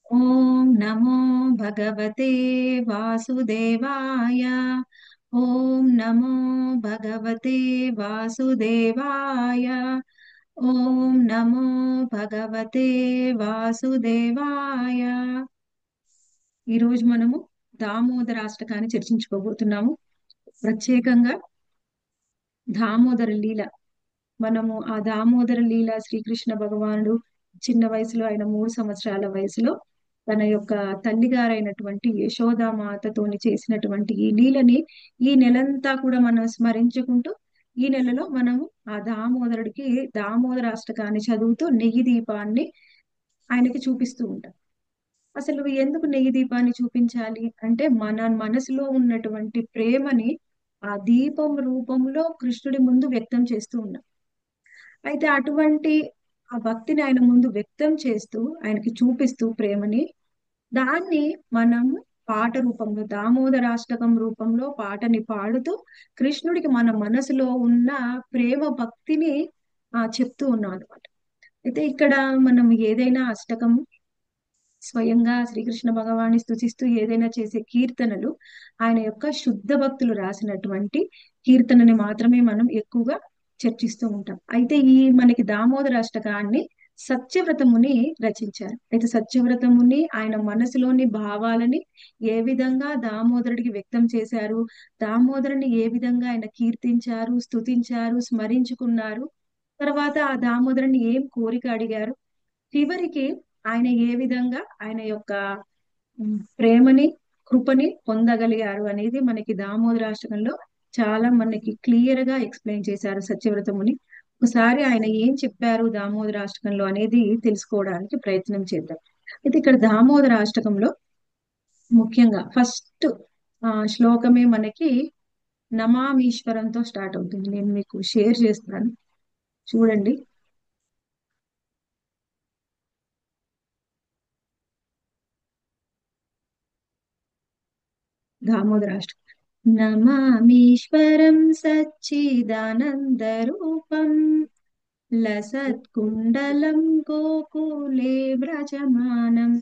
ఓం నమో భగవతే వాసుదేవాయ. ఓం నమో భగవతే వాసుదేవాయ. ఓం నమో భగవతే వాసుదేవాయ. ఈరోజు మనము దామోదరాష్టకాన్ని చర్చించుకోబోతున్నాము. ప్రత్యేకంగా దామోదర లీల. మనము ఆ దామోదర లీల శ్రీకృష్ణ భగవానుడు చిన్న వయసులో, ఆయన 3 సంవత్సరాల వయసులో తన యొక్క తల్లిగారైనటువంటి యశోదామాతతోని చేసినటువంటి ఈ లీలని ఈ నెలంతా కూడా మనం స్మరించుకుంటూ, ఈ నెలలో మనము ఆ దామోదరుడికి దామోదరాష్టకాన్ని చదువుతూ నెయ్యి దీపాన్ని ఆయనకి చూపిస్తూ ఉంటాం. అసలు ఎందుకు నెయ్యి దీపాన్ని చూపించాలి అంటే, మన మనసులో ఉన్నటువంటి ప్రేమని ఆ దీపం రూపంలో కృష్ణుడి ముందు వ్యక్తం చేస్తూ ఉన్నాం. అయితే అటువంటి ఆ భక్తిని ఆయన ముందు వ్యక్తం చేస్తూ, ఆయనకి చూపిస్తూ ప్రేమని, దాన్ని మనం పాట రూపంలో, దామోదరాష్టకం రూపంలో పాటని పాడుతూ కృష్ణుడికి మన మనసులో ఉన్న ప్రేమ భక్తిని చెప్తూ ఉన్నాం అనమాట. అయితే ఇక్కడ మనం ఏదైనా అష్టకం స్వయంగా శ్రీకృష్ణ భగవాన్ని స్తుతిస్తూ ఏదైనా చేసే కీర్తనలు ఆయన యొక్క శుద్ధ భక్తులు రాసినటువంటి కీర్తనని మాత్రమే మనం ఎక్కువగా చర్చిస్తూ ఉంటాం. అయితే ఈ మనకి దామోదర అష్టకాన్ని సత్యవ్రత ముని రచించారు. అయితే సత్యవ్రత ముని ఆయన మనసులోని భావాలని ఏ విధంగా దామోదరుడికి వ్యక్తం చేశారు, దామోదరుని ఏ విధంగా ఆయన కీర్తించారు, స్తుతించారు, స్మరించుకున్నారు, తర్వాత ఆ దామోదరుని ఏం కోరిక అడిగారు, చివరికి ఆయన ఏ విధంగా ఆయన యొక్క ప్రేమని, కృపని పొందగలిగారు అనేది మనకి దామోదరాష్టకంలో చాలా మనకి క్లియర్ గా ఎక్స్ప్లెయిన్ చేశారు సత్యవ్రతముని. ఒకసారి ఆయన ఏం చెప్పారు దామోదరాష్టకంలో అనేది తెలుసుకోవడానికి ప్రయత్నం చేద్దాం. అయితే ఇక్కడ దామోదరాష్టకంలో ముఖ్యంగా ఫస్ట్ శ్లోకమే మనకి నమామీశ్వరంతో స్టార్ట్ అవుతుంది. నేను మీకు షేర్ చేస్తాను, చూడండి. దామోదరాష్టకం. నమామీశ్వరం సచ్చిదానందరూపం లసత్కుండలం గోకులే వ్రజమానం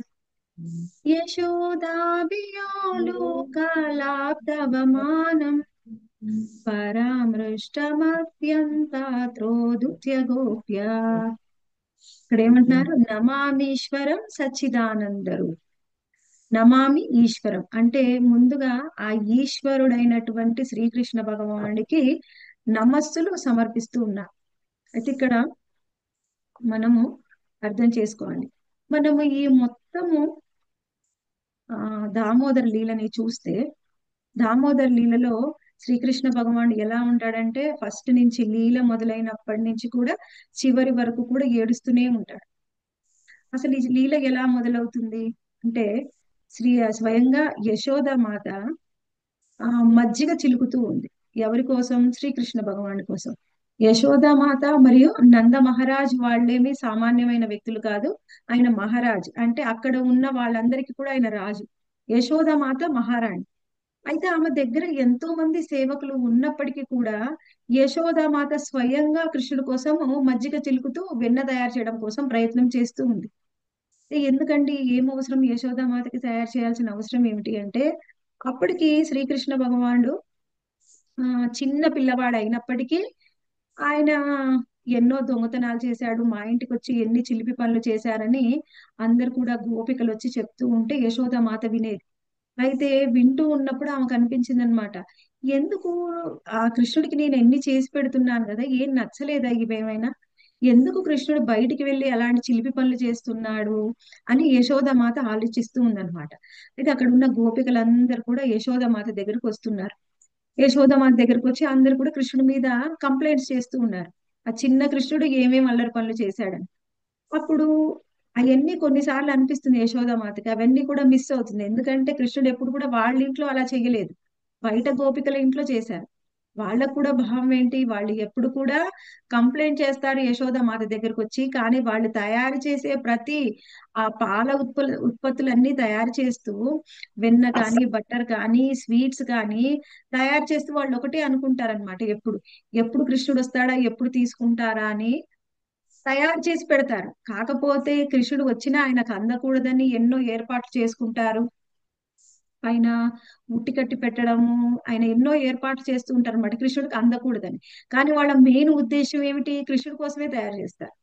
యశోదాభియోలోకలాప్తవమానం పరామృష్టమత్యంతాత్రోదుత్య గోప్య. ఇక్కడ ఏమంటున్నారు? నమామీశ్వరం సచ్చిదానందరు. నమామి ఈశ్వరం అంటే ముందుగా ఆ ఈశ్వరుడైనటువంటి శ్రీకృష్ణ భగవానుడికి నమస్సులు సమర్పిస్తూ ఉన్నా. అయితే ఇక్కడ మనము అర్థం చేసుకోవాలి. మనము ఈ మొత్తము దామోదర్ లీలని చూస్తే, దామోదర్ లీలలో శ్రీకృష్ణ భగవానుడు ఎలా ఉంటాడంటే, ఫస్ట్ నుంచి లీల మొదలైనప్పటి నుంచి కూడా చివరి వరకు కూడా ఏడుస్తూనే ఉంటాడు. అసలు ఈ లీల ఎలా మొదలవుతుంది అంటే, స్వయంగా యశోద మాత ఆ మజ్జిగ చిలుకుతూ ఉంది. ఎవరి కోసం? శ్రీకృష్ణ భగవానుడి కోసం. యశోదామాత మరియు నంద మహారాజ్ వాళ్ళేమి సామాన్యమైన వ్యక్తులు కాదు. ఆయన మహారాజ్ అంటే అక్కడ ఉన్న వాళ్ళందరికీ కూడా ఆయన రాజు. యశోదామాత మహారాణి. అయితే ఆమె దగ్గర ఎంతో మంది సేవకులు ఉన్నప్పటికీ కూడా యశోదామాత స్వయంగా కృష్ణుడి కోసం మజ్జిగ చిలుకుతూ వెన్న తయారు చేయడం కోసం ప్రయత్నం చేస్తూ ఉంది. ఎందుకండి, ఏం అవసరం యశోదామాతకి తయారు చేయాల్సిన అవసరం ఏమిటి అంటే, అప్పటికి శ్రీకృష్ణ భగవానుడు చిన్న పిల్లవాడు అయినప్పటికీ ఆయన ఎన్నో దొంగతనాలు చేశాడు, మా ఇంటికి వచ్చి ఎన్ని చిలిపి పనులు చేశారని అందరు కూడా గోపికలు వచ్చి చెప్తూ ఉంటే యశోదామాత వినేది. అయితే వింటూ ఉన్నప్పుడు ఆమెకు అనిపించింది అనమాట, ఎందుకు ఆ కృష్ణుడికి నేను ఎన్ని చేసి పెడుతున్నాను కదా, ఏం నచ్చలేదా ఇవేమైనా, ఎందుకు కృష్ణుడు బయటికి వెళ్ళి అలాంటి చిలిపి పనులు చేస్తున్నాడు అని యశోదామాత ఆలోచిస్తూ ఉందన్నమాట. అయితే అక్కడ ఉన్న గోపికలందరూ కూడా యశోదామాత దగ్గరకు వస్తున్నారు. యశోదామాత దగ్గరకు వచ్చి అందరు కూడా కృష్ణుడి మీద కంప్లైంట్స్ చేస్తూ ఉన్నారు, ఆ చిన్న కృష్ణుడు ఏమేమి అల్లరి పనులు చేశాడని. అప్పుడు అవన్నీ కొన్నిసార్లు అనిపిస్తుంది యశోదామాతకి, అవన్నీ కూడా మిస్ అవుతుంది. ఎందుకంటే కృష్ణుడు ఎప్పుడు కూడా వాళ్ళ ఇంట్లో అలా చేయలేదు, బయట గోపికల ఇంట్లో చేశారు. వాళ్ళకు కూడా భావం ఏంటి, వాళ్ళు ఎప్పుడు కూడా కంప్లైంట్ చేస్తారు యశోదామాత దగ్గరకు వచ్చి, కానీ వాళ్ళు తయారు చేసే ప్రతి ఆ పాల ఉత్పత్తులన్నీ తయారు చేస్తూ, వెన్న కానీ, బట్టర్ కానీ, స్వీట్స్ కానీ తయారు చేస్తూ వాళ్ళు ఒకటే అనుకుంటారనమాట, ఎప్పుడు ఎప్పుడు కృష్ణుడు వస్తాడా, ఎప్పుడు తీసుకుంటారా అని తయారు చేసి పెడతారు. కాకపోతే కృష్ణుడు వచ్చినా ఆయనకు అందకూడదని ఎన్నో ఏర్పాట్లు చేసుకుంటారు. ఆయన ఉట్టి కట్టి పెట్టడము, ఆయన ఎన్నో ఏర్పాట్లు చేస్తూ ఉంటారు అన్నమాట కృష్ణుడికి అందకూడదని. కానీ వాళ్ళ మెయిన్ ఉద్దేశం ఏమిటి? కృష్ణుడి కోసమే తయారు చేస్తారు.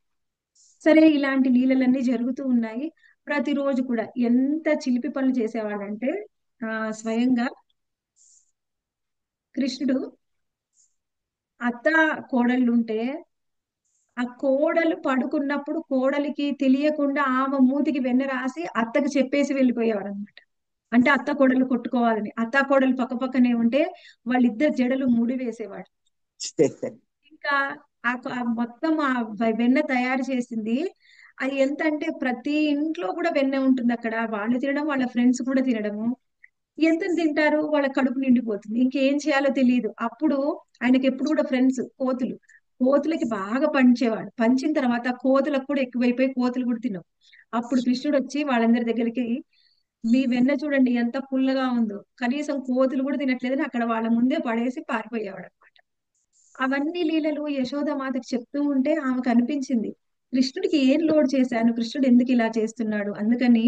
సరే, ఇలాంటి లీలలన్నీ జరుగుతూ ఉన్నాయి. ప్రతిరోజు కూడా ఎంత చిలిపి పనులు చేసేవాడంటే స్వయంగా కృష్ణుడు అత్త కోడళ్ళుంటే ఆ కోడలు పడుకున్నప్పుడు కోడలికి తెలియకుండా ఆమె మూతికి వెన్న రాసి అత్తకి చెప్పేసి వెళ్ళిపోయేవాడు అనమాట. అంటే అత్త కోడలు కొట్టుకోవాలని. అత్త కోడలు పక్క పక్కనే ఉంటే వాళ్ళిద్దరు జడలు ముడి వేసేవాడు. ఇంకా ఆ మొత్తం ఆ వెన్న తయారు చేసింది అది ఎంత అంటే ప్రతి ఇంట్లో కూడా వెన్న ఉంటుంది అక్కడ. వాళ్ళు తినడం, వాళ్ళ ఫ్రెండ్స్ కూడా తినడము. ఎంత తింటారు, వాళ్ళ కడుపు నిండిపోతుంది. ఇంకేం చేయాలో తెలియదు. అప్పుడు ఆయనకి ఎప్పుడు కూడా ఫ్రెండ్స్ కోతులు. కోతులకి బాగా పంచేవాడు. పంచిన తర్వాత కోతులకు కూడా ఎక్కువైపోయి కోతులు కూడా తినవు. అప్పుడు కృష్ణుడు వచ్చి వాళ్ళందరి దగ్గరికి, మీ వెన్న చూడండి ఎంత పుల్లగా ఉందో, కనీసం కోతులు కూడా తినట్లేదని అక్కడ వాళ్ళ ముందే పడేసి పారిపోయేవాడు. అవన్నీ లీలలు యశోదమాతకి చెప్తూ ఉంటే ఆమెకు అనిపించింది, కృష్ణుడికి ఏం లోడ్ చేశాను, కృష్ణుడు ఎందుకు ఇలా చేస్తున్నాడు, అందుకని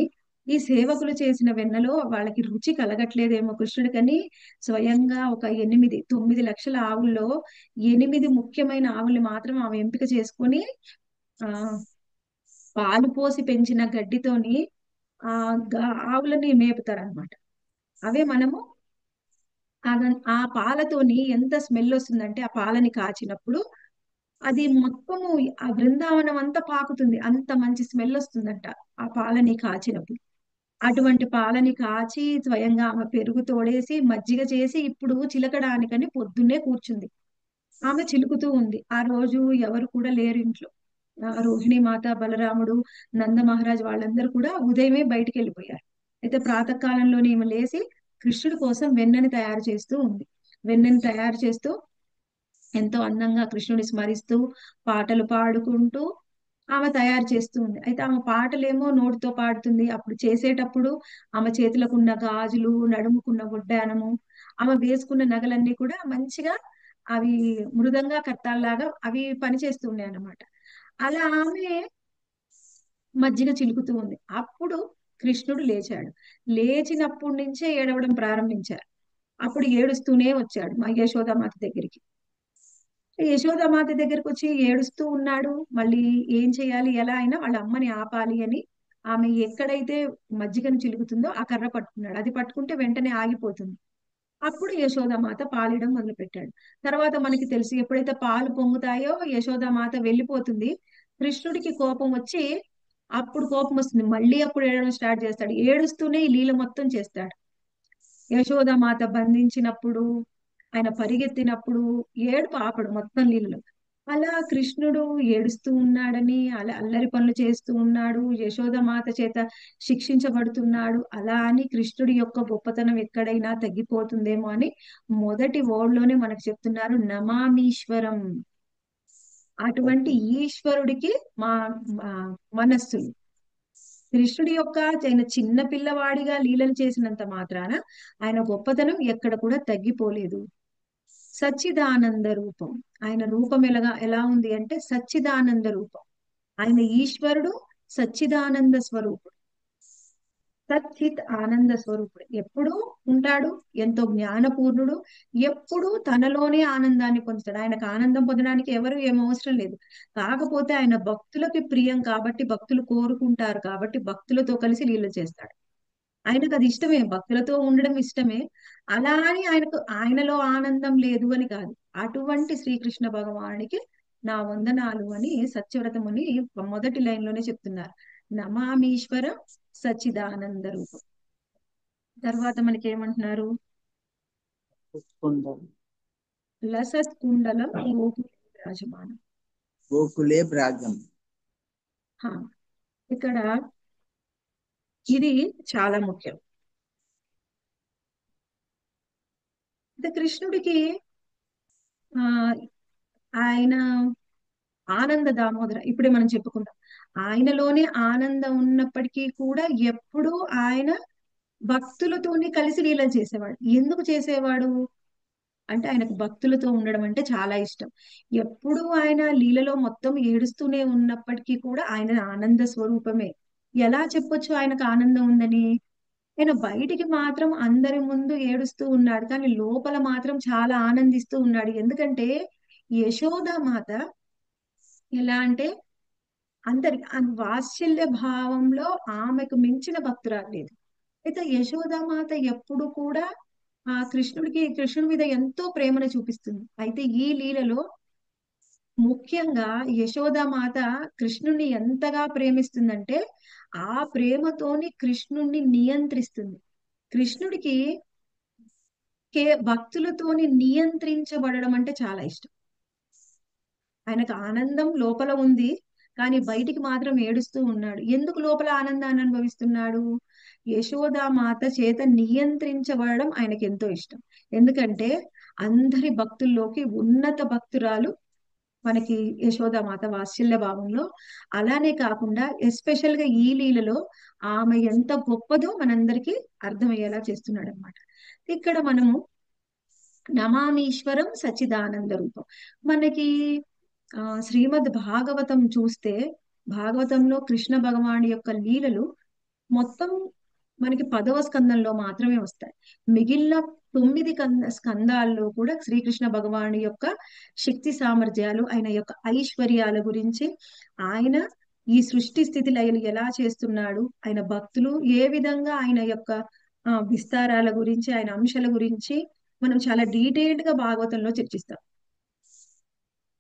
ఈ సేవకులు చేసిన వెన్నలో వాళ్ళకి రుచి కలగట్లేదేమో కృష్ణుడికని స్వయంగా ఒక 9 లక్షల ఆవుల్లో 8 ముఖ్యమైన ఆవుల్ని మాత్రం ఆమె ఎంపిక చేసుకొని ఆ పాలు పోసి పెంచిన గడ్డితోని ఆ ఆవులని మేపుతారనమాట. అవే మనము ఆ పాలతోని ఎంత స్మెల్ వస్తుందంటే ఆ పాలని కాచినప్పుడు అది మొత్తము ఆ బృందావనం అంతా పాకుతుంది. అంత మంచి స్మెల్ వస్తుందంట ఆ పాలని కాచినప్పుడు. అటువంటి పాలని కాచి స్వయంగా ఆమె పెరుగు తోడేసి మజ్జిగ చేసి ఇప్పుడు చిలకడానికని పొద్దున్నే కూర్చుంది. ఆమె చిలుకుతూ ఉంది. ఆ రోజు ఎవరు కూడా లేరు ఇంట్లో. రోహిణి మాత, బలరాముడు, నంద మహారాజ్ వాళ్ళందరూ కూడా ఉదయమే బయటికి వెళ్ళిపోయారు. అయితే ప్రాతకాలంలోనే ఈమె లేసి కృష్ణుడి కోసం వెన్నని తయారు చేస్తూ ఉంది. వెన్నని తయారు చేస్తూ ఎంతో అందంగా కృష్ణుని స్మరిస్తూ పాటలు పాడుకుంటూ ఆమె తయారు చేస్తూ ఉంది. అయితే ఆమె పాటలేమో నోటితో పాడుతుంది. అప్పుడు చేసేటప్పుడు ఆమె చేతులకు ఉన్న గాజులు, నడుముకున్న వడ్డానము, ఆమె వేసుకున్న నగలన్నీ కూడా మంచిగా అవి మృదంగా కట్టాల్లాగా అవి పనిచేస్తూ ఉన్నాయి అన్నమాట. అలా ఆమె మజ్జిగ చిలుకుతూ ఉంది. అప్పుడు కృష్ణుడు లేచాడు. లేచినప్పటి నుంచే ఏడవడం ప్రారంభించారు. అప్పుడు ఏడుస్తూనే వచ్చాడు మా యశోదామాత దగ్గరికి. యశోదామాత దగ్గరకు వచ్చి ఏడుస్తూ ఉన్నాడు. మళ్ళీ ఏం చేయాలి, ఎలా అయినా వాళ్ళ అమ్మని ఆపాలి అని ఆమె ఎక్కడైతే మజ్జిగను చిలుకుతుందో ఆ కర్ర పట్టుకున్నాడు. అది పట్టుకుంటే వెంటనే ఆగిపోతుంది. అప్పుడు యశోదామాత పాలియడం మొదలుపెట్టాడు. తర్వాత మనకి తెలుసు, ఎప్పుడైతే పాలు పొంగుతాయో యశోదామాత వెళ్ళిపోతుంది. కృష్ణుడికి కోపం వచ్చి అప్పుడు కోపం వస్తుంది. మళ్ళీ అప్పుడు ఏడవడం స్టార్ట్ చేస్తాడు. ఏడుస్తూనే ఈ లీల మొత్తం చేస్తాడు. యశోదామాత బంధించినప్పుడు, ఆయన పరిగెత్తినప్పుడు ఏడుపు ఆపడు మొత్తం లీలలు. అలా కృష్ణుడు ఏడుస్తూ ఉన్నాడని, అలా అల్లరి పనులు చేస్తూ ఉన్నాడు, యశోదామాత చేత శిక్షించబడుతున్నాడు, అలా అని కృష్ణుడి యొక్క గొప్పతనం ఎక్కడైనా తగ్గిపోతుందేమో అని మొదటి వర్డ్లోనే మనకు చెప్తున్నారు, నమామీశ్వరం. అటువంటి ఈశ్వరుడికి మా మా మనస్సులు. కృష్ణుడి యొక్క ఆయన చిన్న పిల్లవాడిగా లీలలు చేసినంత మాత్రాన ఆయన గొప్పతనం ఎక్కడ కూడా తగ్గిపోలేదు. సచ్చిదానంద రూపం. ఆయన రూపం ఎలా ఉంది అంటే సచ్చిదానంద రూపం. ఆయన ఈశ్వరుడు, సచ్చిదానంద స్వరూపుడు. సచ్చిత్ ఆనంద స్వరూపుడు ఎప్పుడూ ఉంటాడు. ఎంతో జ్ఞానపూర్ణుడు. ఎప్పుడూ తనలోనే ఆనందాన్ని పొందుతాడు. ఆయనకు ఆనందం పొందడానికి ఎవరు ఏం అవసరం లేదు. కాకపోతే ఆయన భక్తులకి ప్రియం కాబట్టి, భక్తులు కోరుకుంటారు కాబట్టి భక్తులతో కలిసి లీలలు చేస్తాడు. ఆయనకు అది ఇష్టమే, భక్తులతో ఉండడం ఇష్టమే. అలా అని ఆయనలో ఆనందం లేదు అని కాదు. అటువంటి శ్రీకృష్ణ భగవానుడికి నా వందనాలు అని సత్యవ్రతముని మొదటి లైన్ లోనే చెప్తున్నారు. నమామీశ్వరం సచ్చిదానంద రూపం. తర్వాత మనకి ఏమంటున్నారు, కుండం లసత్కుండలం గోకుల విరాజమానం. గోకులే బ్రాజం. హా, ఇక్కడ ఇది చాలా ముఖ్యం. అయితే కృష్ణుడికి ఆ ఆయన ఆనంద దామోదర ఇప్పుడే మనం చెప్పుకుంటాం. ఆయనలోనే ఆనందం ఉన్నప్పటికీ కూడా ఎప్పుడూ ఆయన భక్తులతోని కలిసి లీలలు చేసేవాడు. ఎందుకు చేసేవాడు? అంటే ఆయనకు భక్తులతో ఉండడం అంటే చాలా ఇష్టం. ఎప్పుడు ఆయన లీలలో మొత్తం ఏడుస్తూనే ఉన్నప్పటికీ కూడా ఆయన ఆనంద స్వరూపమే. ఎలా చెప్పొచ్చు ఆయనకు ఆనందం ఉందని? ఆయన బయటికి మాత్రం అందరి ముందు ఏడుస్తూ ఉన్నాడు, కానీ లోపల మాత్రం చాలా ఆనందిస్తూ ఉన్నాడు. ఎందుకంటే యశోదామాత ఎలా అంటే అందరి వాత్సల్య భావంలో ఆమెకు మించిన భక్తురాలు లేదు. అయితే యశోదామాత ఎప్పుడు కూడా ఆ కృష్ణుడి మీద ఎంతో ప్రేమను చూపిస్తుంది. అయితే ఈ లీలలో ముఖ్యంగా యశోదామాత కృష్ణుణ్ణి ఎంతగా ప్రేమిస్తుందంటే ఆ ప్రేమతోని కృష్ణుణ్ణి నియంత్రిస్తుంది. కృష్ణుడికి భక్తులతోని నియంత్రించబడడం అంటే చాలా ఇష్టం. ఆయనకు ఆనందం లోపల ఉంది, కానీ బయటికి మాత్రం ఏడుస్తూ ఉన్నాడు. ఎందుకు లోపల ఆనందాన్ని అనుభవిస్తున్నాడు? యశోదామాత చేత నియంత్రించబడడం ఆయనకి ఎంతో ఇష్టం. ఎందుకంటే అందరి భక్తుల్లోకి ఉన్నత భక్తురాలు మనకి యశోదామాత వాత్సల్య భావంలో. అలానే కాకుండా ఎస్పెషల్ గా ఈ లీలలో ఆమె ఎంత గొప్పదో మనందరికీ అర్థమయ్యేలా చేస్తున్నాడు అనమాట. ఇక్కడ మనము నమామీశ్వరం సచ్చిదానంద రూపం. మనకి శ్రీమద్ భాగవతం చూస్తే భాగవతంలో కృష్ణ భగవానుడి యొక్క లీలలు మొత్తం మనకి 10వ స్కందంలో మాత్రమే వస్తాయి. మిగిలిన 9 స్కందాల్లో కూడా శ్రీకృష్ణ భగవాను యొక్క శక్తి సామర్థ్యాలు, ఆయన యొక్క ఐశ్వర్యాల గురించి, ఆయన ఈ సృష్టి స్థితి లయలు ఎలా చేస్తున్నాడు, ఆయన భక్తులు ఏ విధంగా ఆయన యొక్క విస్తారాల గురించి, ఆయన అంశాల గురించి మనం చాలా డీటెయిల్డ్ గా భాగవతంలో చర్చిస్తాం.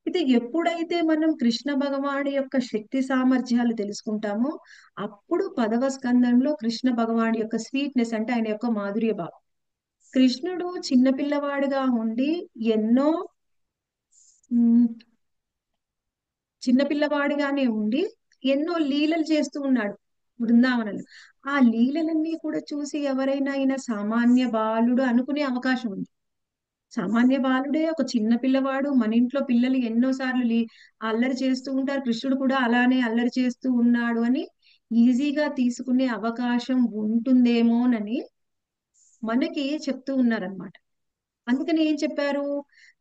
అయితే ఎప్పుడైతే మనం కృష్ణ భగవాని యొక్క శక్తి సామర్థ్యాలు తెలుసుకుంటామో అప్పుడు 10వ స్కందంలో కృష్ణ భగవాని యొక్క స్వీట్నెస్ అంటే ఆయన యొక్క మాధుర్య భావం. కృష్ణుడు చిన్నపిల్లవాడుగా ఉండి ఎన్నో ఉమ్, చిన్నపిల్లవాడిగానే ఉండి ఎన్నో లీలలు చేస్తూ ఉన్నాడు బృందావనంలో. ఆ లీలలన్నీ కూడా చూసి ఎవరైనా ఈయన సామాన్య బాలుడు అనుకునే అవకాశం ఉంది. సామాన్య బాలుడే, ఒక చిన్న పిల్లవాడు. మన ఇంట్లో పిల్లలు ఎన్నోసార్లు అల్లరి చేస్తూ ఉంటారు, కృష్ణుడు కూడా అలానే అల్లరి చేస్తూ ఉన్నాడు అని ఈజీగా తీసుకునే అవకాశం ఉంటుందేమోనని మనకి చెప్తూ ఉన్నారనమాట. అందుకని ఏం చెప్పారు?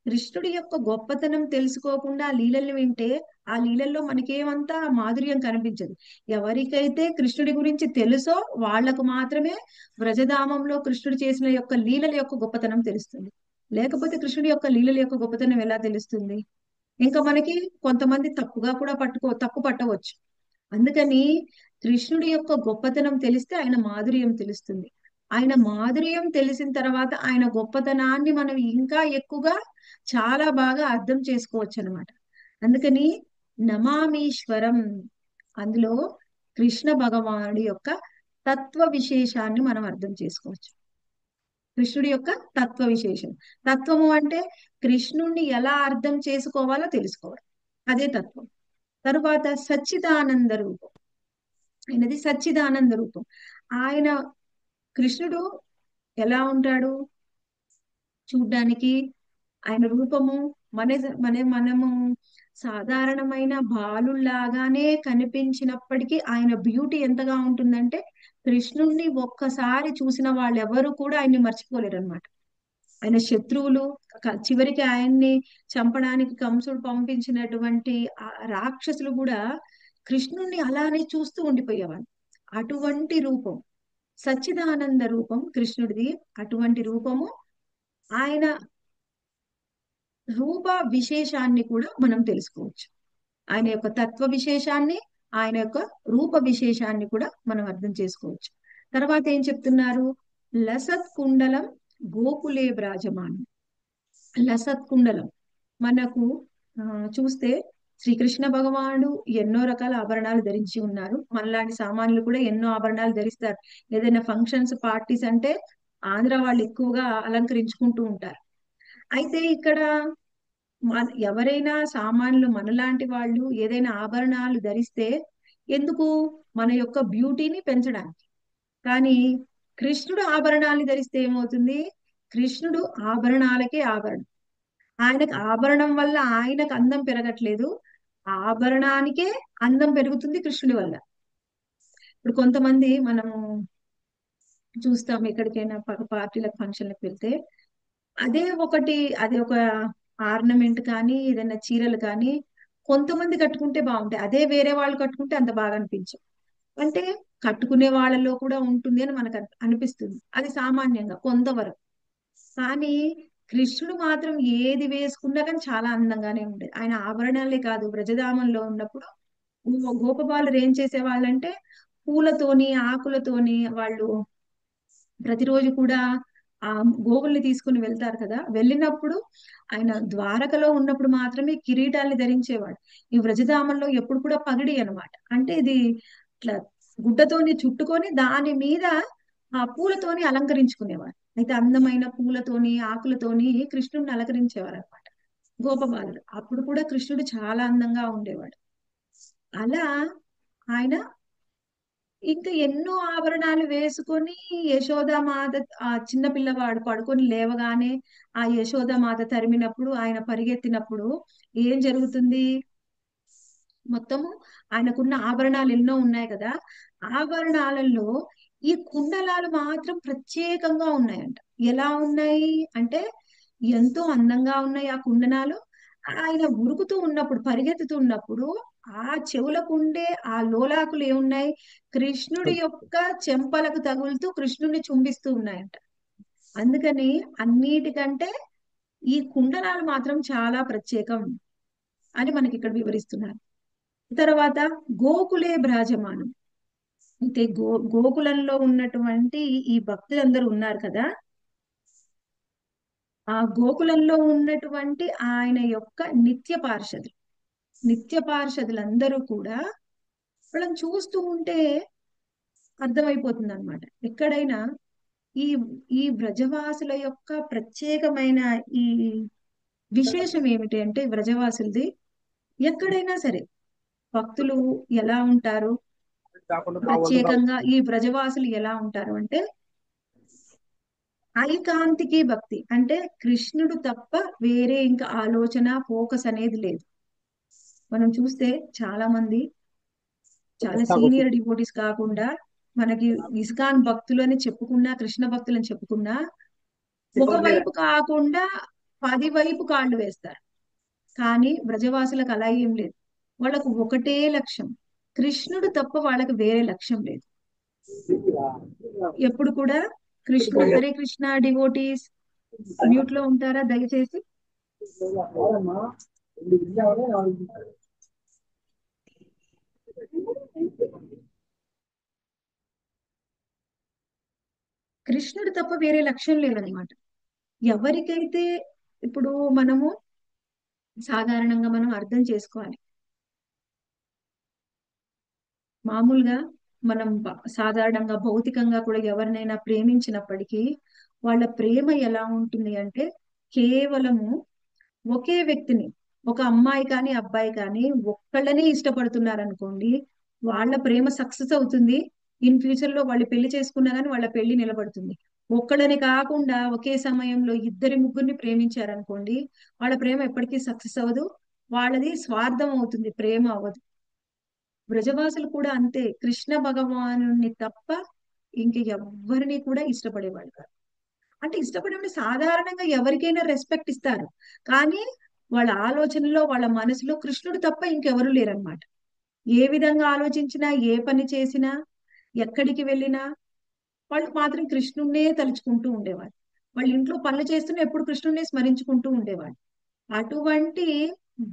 కృష్ణుడి యొక్క గొప్పతనం తెలుసుకోకుండా ఆ లీలల్ని వింటే ఆ లీలల్లో మనకేమంతా మాధుర్యం కనిపించదు. ఎవరికైతే కృష్ణుడి గురించి తెలుసో వాళ్లకు మాత్రమే వ్రజధామంలో కృష్ణుడు చేసిన యొక్క లీలల యొక్క గొప్పతనం తెలుస్తుంది. లేకపోతే కృష్ణుడి యొక్క లీలల యొక్క గొప్పతనం ఎలా తెలుస్తుంది? ఇంకా మనకి కొంతమంది తప్పుగా కూడా తప్పు పట్టవచ్చు. అందుకని కృష్ణుడి యొక్క గొప్పతనం తెలిస్తే ఆయన మాధుర్యం తెలుస్తుంది. ఆయన మాధుర్యం తెలిసిన తర్వాత ఆయన గొప్పతనాన్ని మనం ఇంకా ఎక్కువగా చాలా బాగా అర్థం చేసుకోవచ్చు అనమాట. అందుకని నమామీశ్వరం, అందులో కృష్ణ భగవానుడి యొక్క తత్వ విశేషాన్ని మనం అర్థం చేసుకోవచ్చు. కృష్ణుడి యొక్క తత్వ విశేషం. తత్వము అంటే కృష్ణుణ్ణి ఎలా అర్థం చేసుకోవాలో తెలుసుకోవడం, అదే తత్వం. తరువాత సచ్చిదానంద రూపం, ఆయనది సచ్చిదానంద రూపం. ఆయన కృష్ణుడు ఎలా ఉంటాడు చూడ్డానికి? ఆయన రూపము మన మనము సాధారణమైన బాలుల్లాగానే కనిపించినప్పటికీ ఆయన బ్యూటీ ఎంతగా ఉంటుందంటే కృష్ణుణ్ణి ఒక్కసారి చూసిన వాళ్ళు ఎవరు కూడా ఆయన్ని మర్చిపోలేరు అనమాట. ఆయన శత్రువులు చివరికి ఆయన్ని చంపడానికి కంసుడు పంపించినటువంటి ఆ రాక్షసులు కూడా కృష్ణుణ్ణి అలానే చూస్తూ ఉండిపోయేవాళ్ళు. అటువంటి రూపం సచ్చిదానంద రూపం కృష్ణుడిది. అటువంటి రూపము ఆయన రూప విశేషాన్ని కూడా మనం తెలుసుకోవచ్చు. ఆయన యొక్క తత్వ విశేషాన్ని, ఆయన యొక్క రూప విశేషాన్ని కూడా మనం అర్థం చేసుకోవచ్చు. తర్వాత ఏం చెప్తున్నారు? లసత్ కుండలం గోకులే బ్రాజమానం. లసత్ కుండలం మనకు చూస్తే శ్రీకృష్ణ భగవానుడు ఎన్నో రకాల ఆభరణాలు ధరించి ఉన్నారు. మనలాంటి సామాన్యులు కూడా ఎన్నో ఆభరణాలు ధరిస్తారు. ఏదైనా ఫంక్షన్స్, పార్టీస్ అంటే ఆంధ్ర వాళ్ళు ఎక్కువగా అలంకరించుకుంటూ ఉంటారు. అయితే ఇక్కడ ఎవరైనా సామాన్యులు మనలాంటి వాళ్ళు ఏదైనా ఆభరణాలు ధరిస్తే ఎందుకు? మన యొక్క బ్యూటీని పెంచడానికి. కానీ కృష్ణుడు ఆభరణాలు ధరిస్తే ఏమవుతుంది? కృష్ణుడు ఆభరణాలకే ఆభరణం. ఆయనకు ఆభరణం వల్ల ఆయనకు అందం పెరగట్లేదు, ఆభరణానికే అందం పెరుగుతుంది కృష్ణుడి వల్ల. ఇప్పుడు కొంతమంది మనము చూస్తాం, ఎక్కడికైనా పార్టీలకు, ఫంక్షన్లకు వెళ్తే అదే ఒకటి, అది ఒక ఆర్నమెంట్ కానీ ఏదైనా చీరలు కానీ కొంతమంది కట్టుకుంటే బాగుంటాయి. అదే వేరే వాళ్ళు కట్టుకుంటే అంత బాగా అనిపించవు. అంటే కట్టుకునే వాళ్ళలో కూడా ఉంటుంది అని మనకు అనిపిస్తుంది. అది సామాన్యంగా కొంతవరకు. కానీ కృష్ణుడు మాత్రం ఏది వేసుకున్నా కానీ చాలా అందంగానే ఉండేది. ఆయన ఆభరణాలే కాదు, బ్రజధామంలో ఉన్నప్పుడు గోపబాలురు ఏం చేసేవాళ్ళంటే పూలతోని ఆకులతోని వాళ్ళు ప్రతిరోజు కూడా ఆ గోవుల్ని తీసుకుని వెళ్తారు కదా, వెళ్ళినప్పుడు ఆయన ద్వారకలో ఉన్నప్పుడు మాత్రమే కిరీటాల్ని ధరించేవాడు. ఈ వ్రజధామంలో ఎప్పుడు కూడా పగిడి అన్నమాట. అంటే ఇది ఇట్లా గుడ్డతోని చుట్టుకొని దాని మీద ఆ పూలతోని అలంకరించుకునేవాడు. అయితే అందమైన పూలతోని ఆకులతోని కృష్ణుడిని అలంకరించేవారు అనమాట గోపబాలుడు. అప్పుడు కూడా కృష్ణుడు చాలా అందంగా ఉండేవాడు. అలా ఆయన ఇంకా ఎన్నో ఆభరణాలు వేసుకొని యశోదామాత, ఆ చిన్న పిల్లవాడు పడుకొని లేవగానే ఆ యశోదామాత తరిమినప్పుడు ఆయన పరిగెత్తినప్పుడు ఏం జరుగుతుంది? మొత్తము ఆయనకున్న ఆభరణాలు ఎన్నో ఉన్నాయి కదా, ఆభరణాలలో ఈ కుండలాలు మాత్రం ప్రత్యేకంగా ఉన్నాయంట. ఎలా ఉన్నాయి అంటే ఎంతో అందంగా ఉన్నాయి ఆ కుండనాలు. ఆయన ఉరుకుతూ ఉన్నప్పుడు, పరిగెత్తుతూ ఉన్నప్పుడు ఆ చెవులకుండే ఆ లోలాకులు ఏమున్నాయి, కృష్ణుడి యొక్క చెంపలకు తగులుతూ కృష్ణుడిని చుంబిస్తూ ఉన్నాయంట. అందుకని అన్నిటికంటే ఈ కుండలాలు మాత్రం చాలా ప్రత్యేకం అని మనకి ఇక్కడ వివరిస్తున్నారు. తర్వాత గోకులే భ్రాజమానం. అయితే గోకులంలో ఉన్నటువంటి ఈ భక్తులందరూ ఉన్నారు కదా, ఆ గోకులంలో ఉన్నటువంటి ఆయన యొక్క నిత్య పార్షదులందరూ కూడా వాళ్ళని చూస్తూ ఉంటే అర్థమైపోతుంది అనమాట. ఎక్కడైనా ఈ ఈ వ్రజవాసుల యొక్క ప్రత్యేకమైన ఈ విశేషం ఏమిటి అంటే వ్రజవాసులది, ఎక్కడైనా సరే భక్తులు ఎలా ఉంటారు, ప్రత్యేకంగా ఈ వ్రజవాసులు ఎలా ఉంటారు అంటే ఐకాంతికి భక్తి. అంటే కృష్ణుడు తప్ప వేరే ఇంకా ఆలోచన ఫోకస్ అనేది లేదు. మనం చూస్తే చాలా మంది చాలా సీనియర్ డివోటీస్ కాకుండా మనకి ఇస్కాన్ భక్తులు అని చెప్పుకున్నా, కృష్ణ భక్తులు అని చెప్పుకున్నా, ఒకవైపు కాకుండా 10 వైపు కాళ్ళు వేస్తారు. కానీ బ్రజవాసులకు అలా ఏం లేదు. వాళ్ళకు ఒకటే లక్ష్యం, కృష్ణుడు తప్ప వాళ్ళకి వేరే లక్ష్యం లేదు. ఎప్పుడు కూడా కృష్ణ, హరే కృష్ణ డివోటీస్ మ్యూట్ లో ఉంటారా దయచేసి? కృష్ణుడు తప్ప వేరే లక్ష్యం లేదనమాట. ఎవరికైతే ఇప్పుడు మనము సాధారణంగా మనం అర్థం చేసుకోవాలి. మామూలుగా మనం సాధారణంగా భౌతికంగా కూడా ఎవరినైనా ప్రేమించినప్పటికీ వాళ్ళ ప్రేమ ఎలా ఉంటుంది అంటే కేవలము ఒకే వ్యక్తిని, ఒక అమ్మాయి కానీ అబ్బాయి కానీ ఒక్కళ్ళనే ఇష్టపడుతున్నారు అనుకోండి, వాళ్ళ ప్రేమ సక్సెస్ అవుతుంది. ఇన్ ఫ్యూచర్ లో వాళ్ళు పెళ్లి చేసుకున్నా కానీ వాళ్ళ పెళ్లి నిలబడుతుంది. ఒక్కళ్ళని కాకుండా ఒకే సమయంలో ఇద్దరి ముగ్గురిని ప్రేమించారనుకోండి, వాళ్ళ ప్రేమ ఎప్పటికీ సక్సెస్ అవ్వదు. వాళ్ళది స్వార్థం అవుతుంది, ప్రేమ అవ్వదు. బ్రజవాసులు కూడా అంతే, కృష్ణ భగవానుని తప్ప ఇంక ఎవ్వరిని కూడా ఇష్టపడేవాళ్ళు కాదు. అంటే ఇష్టపడే సాధారణంగా ఎవరికైనా రెస్పెక్ట్ ఇస్తారు, కానీ వాళ్ళ ఆలోచనలో వాళ్ళ మనసులో కృష్ణుడు తప్ప ఇంకెవరు లేరనమాట. ఏ విధంగా ఆలోచించినా, ఏ పని చేసినా, ఎక్కడికి వెళ్ళినా వాళ్ళు మాత్రం కృష్ణుణ్ణే తలుచుకుంటూ ఉండేవారు. వాళ్ళ ఇంట్లో పనులు చేస్తూనే ఎప్పుడు కృష్ణుణ్ణే స్మరించుకుంటూ ఉండేవాడు. అటువంటి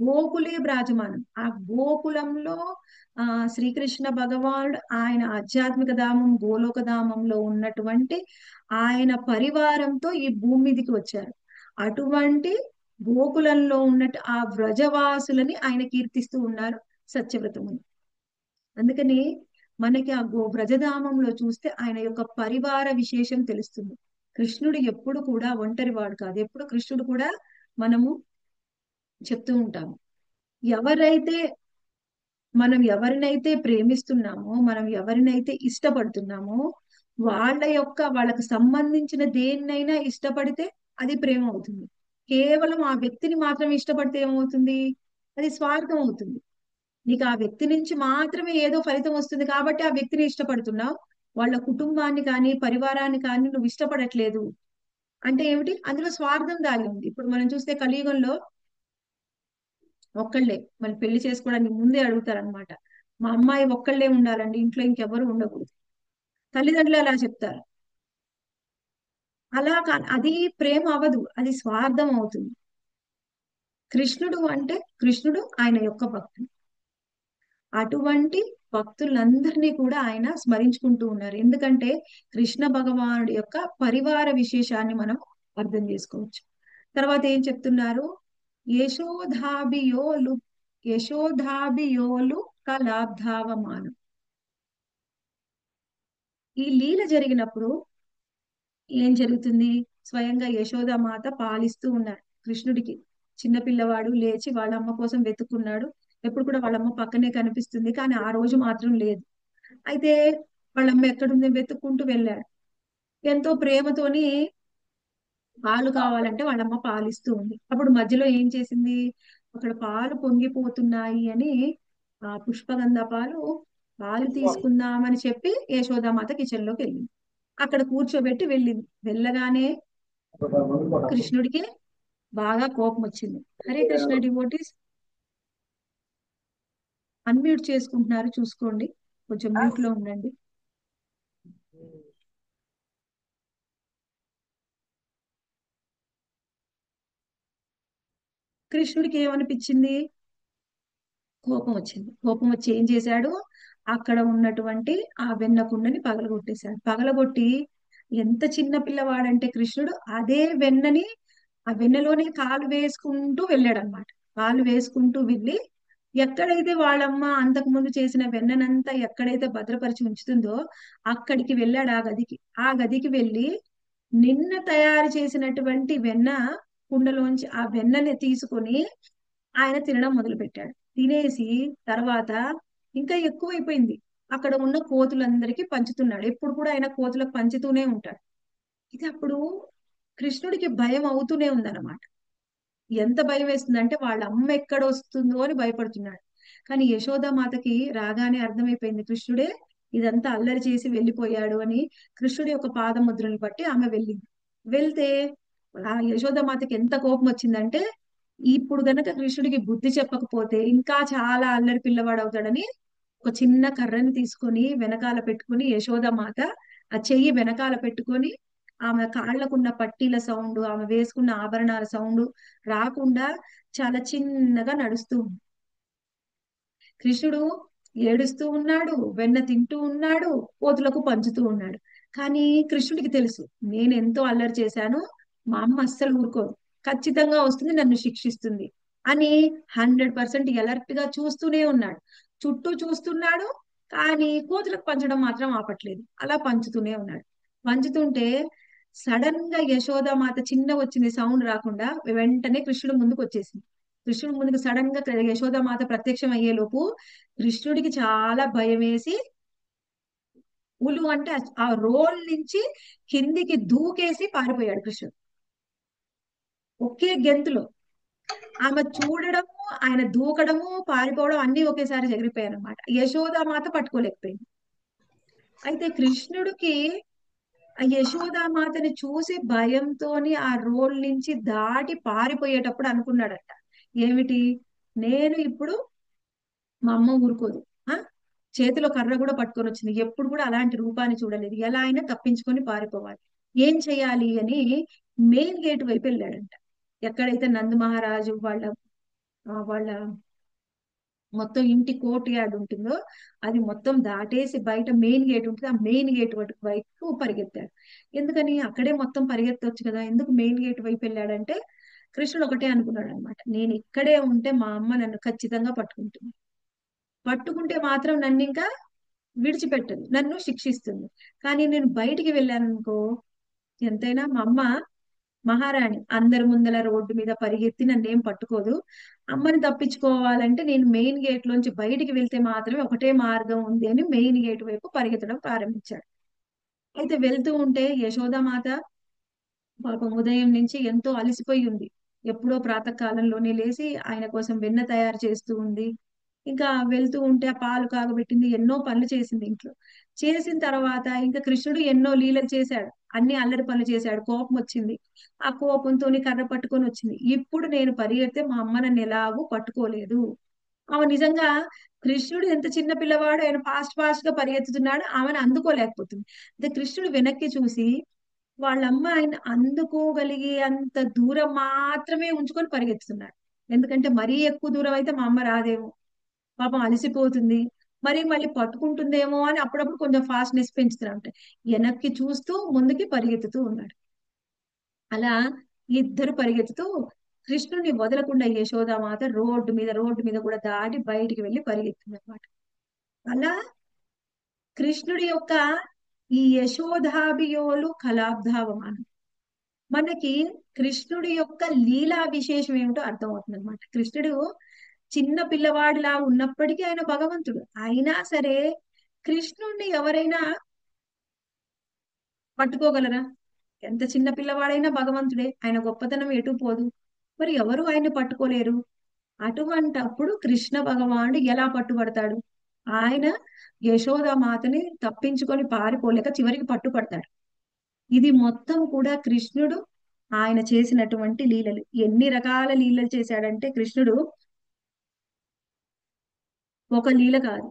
గోకులే బ్రాజమానం, ఆ గోకులంలో ఆ శ్రీకృష్ణ భగవానుడు ఆయన ఆధ్యాత్మిక ధామం గోలోక ధామంలో ఉన్నటువంటి ఆయన పరివారంతో ఈ భూమి మీదకి వచ్చారు. అటువంటి గోకులంలో ఉన్నట్టు ఆ వ్రజవాసులని ఆయన కీర్తిస్తూ ఉన్నారు సత్యవ్రతముని. అందుకని మనకి ఆ వ్రజధామంలో చూస్తే ఆయన యొక్క పరివార విశేషం తెలుస్తుంది. కృష్ణుడు ఎప్పుడు కూడా ఒంటరి వాడు కాదు. ఎప్పుడు కృష్ణుడు కూడా మనము చెప్తూ ఉంటాము, ఎవరైతే మనం ఎవరినైతే ప్రేమిస్తున్నామో, మనం ఎవరినైతే ఇష్టపడుతున్నామో వాళ్ళకు సంబంధించిన దేన్నైనా ఇష్టపడితే అది ప్రేమ అవుతుంది. కేవలం ఆ వ్యక్తిని మాత్రం ఇష్టపడితే ఏమవుతుంది? అది స్వార్థం అవుతుంది. నీకు ఆ వ్యక్తి నుంచి మాత్రమే ఏదో ఫలితం వస్తుంది కాబట్టి ఆ వ్యక్తిని ఇష్టపడుతున్నావు. వాళ్ళ కుటుంబాన్ని కానీ పరివారాన్ని కానీ నువ్వు ఇష్టపడట్లేదు. అంటే ఏమిటి, అందులో స్వార్థం దాగి ఉంది. ఇప్పుడు మనం చూస్తే కలియుగంలో ఒక్కళ్ళే మళ్ళీ పెళ్లి చేసుకోవడానికి ముందే అడుగుతారనమాట. మా అమ్మాయి ఒక్కళ్ళే ఉండాలండి, ఇంట్లో ఇంకెవరు ఉండకూడదు. తల్లిదండ్రులు అలా చెప్తారు. అలా అది ప్రేమ అవ్వదు, అది స్వార్థం అవుతుంది. కృష్ణుడు అంటే కృష్ణుడు ఆయన యొక్క భక్తుడు. అటువంటి భక్తులందరినీ కూడా ఆయన స్మరించుకుంటూ ఉన్నారు. ఎందుకంటే కృష్ణ భగవానుడి యొక్క పరివార విశేషాన్ని మనం అర్థం చేసుకోవచ్చు. తర్వాత ఏం చెప్తున్నారు? యశోధాభియోలు యశోధాభియోలు కలాబ్ధావమానం. ఈ లీల జరిగినప్పుడు ఏం జరుగుతుంది? స్వయంగా యశోదామాత పాలిస్తూ ఉన్నారు కృష్ణుడికి. చిన్న పిల్లవాడు లేచి వాళ్ళ అమ్మ కోసం వెతుక్కున్నాడు. ఎప్పుడు కూడా వాళ్ళమ్మ పక్కనే కనిపిస్తుంది, కానీ ఆ రోజు మాత్రం లేదు. అయితే వాళ్ళమ్మ ఎక్కడుంది వెతుక్కుంటూ వెళ్ళాడు. ఎంతో ప్రేమతోని పాలు కావాలంటే వాళ్ళమ్మ పాలిస్తూ ఉంది. అప్పుడు మధ్యలో ఏం చేసింది? అక్కడ పాలు పొంగిపోతున్నాయి అని ఆ పుష్పగంధ పాలు తీసుకుందామని చెప్పి యశోదామాత కిచెన్ లోకి వెళ్ళింది. అక్కడ కూర్చోబెట్టి వెళ్ళింది. వెళ్ళగానే కృష్ణుడికి బాగా కోపం వచ్చింది. హరే కృష్ణ డివోటీస్ అన్మ్యూట్ చేసుకుంటున్నారు, చూసుకోండి, కొంచెం మ్యూట్ లో ఉండండి. కృష్ణుడికి ఏమనిపించింది? కోపం వచ్చింది. కోపం వచ్చి ఏం చేశాడు? అక్కడ ఉన్నటువంటి ఆ వెన్న కుండని పగలగొట్టేశాడు. పగలగొట్టి, ఎంత చిన్న పిల్లవాడంటే కృష్ణుడు అదే వెన్నని, ఆ వెన్నలోనే కాలు వేసుకుంటూ వెళ్ళాడు అనమాట. కాలు వేసుకుంటూ వెళ్ళి ఎక్కడైతే వాళ్ళమ్మ అంతకు ముందు చేసిన వెన్ననంతా ఎక్కడైతే భద్రపరిచి ఉంచుతుందో అక్కడికి వెళ్ళాడు, ఆ గదికి. ఆ గదికి వెళ్ళి నిన్న తయారు చేసినటువంటి వెన్న కుండలోంచి ఆ వెన్నని తీసుకొని ఆయన తినడం మొదలు పెట్టాడు. తినేసి తర్వాత ఇంకా ఎక్కువైపోయింది. అక్కడ ఉన్న కోతులందరికీ పంచుతున్నాడు. ఎప్పుడు కూడా ఆయన కోతులకు పంచుతూనే ఉంటాడు. ఇది అప్పుడు కృష్ణుడికి భయం అవుతూనే ఉందన్నమాట. ఎంత భయం వేస్తుందంటే వాళ్ళ అమ్మ ఎక్కడ వస్తుందో అని భయపడుతున్నాడు. కానీ యశోదామాతకి రాగానే అర్థమైపోయింది కృష్ణుడే ఇదంతా అల్లరి చేసి వెళ్ళిపోయాడు అని. కృష్ణుడి యొక్క పాదముద్రని బట్టి ఆమె వెళ్ళింది. వెళ్తే ఆ యశోదామాతకి ఎంత కోపం వచ్చిందంటే, ఇప్పుడు గనక కృష్ణుడికి బుద్ధి చెప్పకపోతే ఇంకా చాలా అల్లరి పిల్లవాడు అవుతాడని ఒక చిన్న కర్రని తీసుకొని వెనకాల పెట్టుకొని యశోదామాత ఆ చెయ్యి వెనకాల పెట్టుకొని ఆమె కాళ్ళకున్న పట్టీల సౌండ్, ఆమె వేసుకున్న ఆభరణాల సౌండ్ రాకుండా చాలా చిన్నగా నడుస్తూ ఉంది. కృష్ణుడు ఏడుస్తూ ఉన్నాడు, వెన్న తింటూ ఉన్నాడు, కోతులకు పంచుతూ ఉన్నాడు. కానీ కృష్ణుడికి తెలుసు, నేను ఎంతో అల్లరి చేశాను, మా అమ్మ అస్సలు ఊరుకోదు, ఖచ్చితంగా వస్తుంది, నన్ను శిక్షిస్తుంది అని 100% అలర్ట్ గా చూస్తూనే ఉన్నాడు. చుట్టూ చూస్తున్నాడు, కానీ కోతులకు పంచడం మాత్రం ఆపట్లేదు. అలా పంచుతూనే ఉన్నాడు. పంచుతుంటే సడన్ గా యశోదామాత చిన్న వచ్చింది, సౌండ్ రాకుండా వెంటనే కృష్ణుడు ముందుకు వచ్చేసింది. కృష్ణుడు ముందుకు సడన్ గా యశోదామాత ప్రత్యక్షం అయ్యేలోపు కృష్ణుడికి చాలా భయం వేసి ఉలు అంటే ఆ రోల్ నుంచి కిందికి దూకేసి పారిపోయాడు కృష్ణుడు ఒకే గెంతులో. ఆమె చూడడము, ఆయన దూకడము, పారిపోవడం అన్ని ఒకేసారి జరిగిపోయాయి అనమాట. యశోదామాత పట్టుకోలేకపోయింది. అయితే కృష్ణుడికి ఆ యశోదామాతని చూసి భయంతోని ఆ రోల్ నుంచి దాటి పారిపోయేటప్పుడు అనుకున్నాడట, ఏమిటి, నేను ఇప్పుడు మా అమ్మ ఊరుకోదు, ఆ చేతిలో కర్ర కూడా పట్టుకొని వచ్చింది, ఎప్పుడు కూడా అలాంటి రూపాన్ని చూడలేదు, ఎలా అయినా తప్పించుకొని పారిపోవాలి, ఏం చెయ్యాలి అని మెయిన్ గేట్ వైపు వెళ్ళాడంట. ఎక్కడైతే నంద మహారాజు వాళ్ళ మొత్తం ఇంటి కోర్ట్ యార్డ్ ఉంటుందో అది మొత్తం దాటేసి బయట మెయిన్ గేట్ ఉంటుంది, ఆ మెయిన్ గేట్ వైపు పరిగెత్తాడు. ఎందుకని అక్కడే మొత్తం పరిగెత్తవచ్చు కదా, ఎందుకు మెయిన్ గేట్ వైపు వెళ్ళాడంటే కృష్ణుడు ఒకటే అనుకున్నాడు అనమాట, నేను ఇక్కడే ఉంటే మా అమ్మ నన్ను ఖచ్చితంగా పట్టుకుంటుంది, పట్టుకుంటే మాత్రం నన్ను ఇంకా విడిచిపెట్టదు, నన్ను శిక్షిస్తుంది. కానీ నేను బయటికి వెళ్ళాను అనుకో, ఎంతైనా మా అమ్మ మహారాణి, అందరి ముందల రోడ్డు మీద పరిగెత్తి నన్నేం పట్టుకోదు. అమ్మని తప్పించుకోవాలంటే నేను మెయిన్ గేట్ లోంచి బయటికి వెళ్తే మాత్రమే ఒకటే మార్గం ఉంది అని మెయిన్ గేట్ వైపు పరిగెత్తడం ప్రారంభించాడు. అయితే వెళ్తూ ఉంటే యశోదామాత పాపం ఉదయం నుంచి ఎంతో అలసిపోయి ఉంది. ఎప్పుడో ప్రాతకాలంలోనే లేచి ఆయన కోసం వెన్న తయారు చేస్తూ ఉంది. ఇంకా వెళ్తూ ఉంటే ఆ పాలు కాగబెట్టింది, ఎన్నో పనులు చేసింది ఇంట్లో. చేసిన తర్వాత ఇంకా కృష్ణుడు ఎన్నో లీలలు చేశాడు, అన్ని అల్లరి పనులు చేశాడు. కోపం వచ్చింది, ఆ కోపంతోని కర్ర పట్టుకొని వచ్చింది. ఇప్పుడు నేను పరిగెడితే మా అమ్మ నన్ను ఎలాగూ పట్టుకోలేదు. ఆమె నిజంగా కృష్ణుడు ఎంత చిన్న పిల్లవాడు, ఆయన ఫాస్ట్ ఫాస్ట్ గా పరిగెత్తుతున్నాడు, ఆమెను అందుకోలేకపోతుంది. అయితే కృష్ణుడు వెనక్కి చూసి వాళ్ళమ్మ ఆయన అందుకోగలిగే అంత దూరం మాత్రమే ఉంచుకొని పరిగెత్తుతున్నాడు. ఎందుకంటే మరీ ఎక్కువ దూరం అయితే మా అమ్మ రాదేమో, పాపం అలసిపోతుంది, మరి మళ్ళీ పట్టుకుంటుందేమో అని అప్పుడప్పుడు కొంచెం ఫాస్ట్నెస్ పెంచుతున్నా ఉంటాయి. వెనక్కి చూస్తూ ముందుకి పరిగెత్తుతూ ఉన్నాడు. అలా ఇద్దరు పరిగెత్తుతూ కృష్ణుడిని వదలకుండా యశోదామాత రోడ్డు మీద కూడా దాటి బయటికి వెళ్ళి పరిగెత్తింది అనమాట. అలా కృష్ణుడి యొక్క ఈ యశోధాభియోలు కలాబ్ధావమానం మనకి కృష్ణుడి యొక్క లీలా విశేషం ఏమిటో అర్థమవుతుంది అనమాట. కృష్ణుడు చిన్న పిల్లవాడిలా ఉన్నప్పటికీ ఆయన భగవంతుడు అయినా సరే కృష్ణుడిని ఎవరైనా పట్టుకోగలరా? ఎంత చిన్న పిల్లవాడైనా భగవంతుడే, ఆయన గొప్పతనం ఎటు పోదు. మరి ఎవరు ఆయన్ని పట్టుకోలేరు. అటువంటప్పుడు కృష్ణ భగవానుడు ఎలా పట్టుబడతాడు? ఆయన యశోదామాతని తప్పించుకొని పారిపోలేక చివరికి పట్టుపడతాడు. ఇది మొత్తం కూడా కృష్ణుడు ఆయన చేసినటువంటి లీలలు. ఎన్ని రకాల లీలలు చేశాడంటే కృష్ణుడు ఒక లీల కాదు,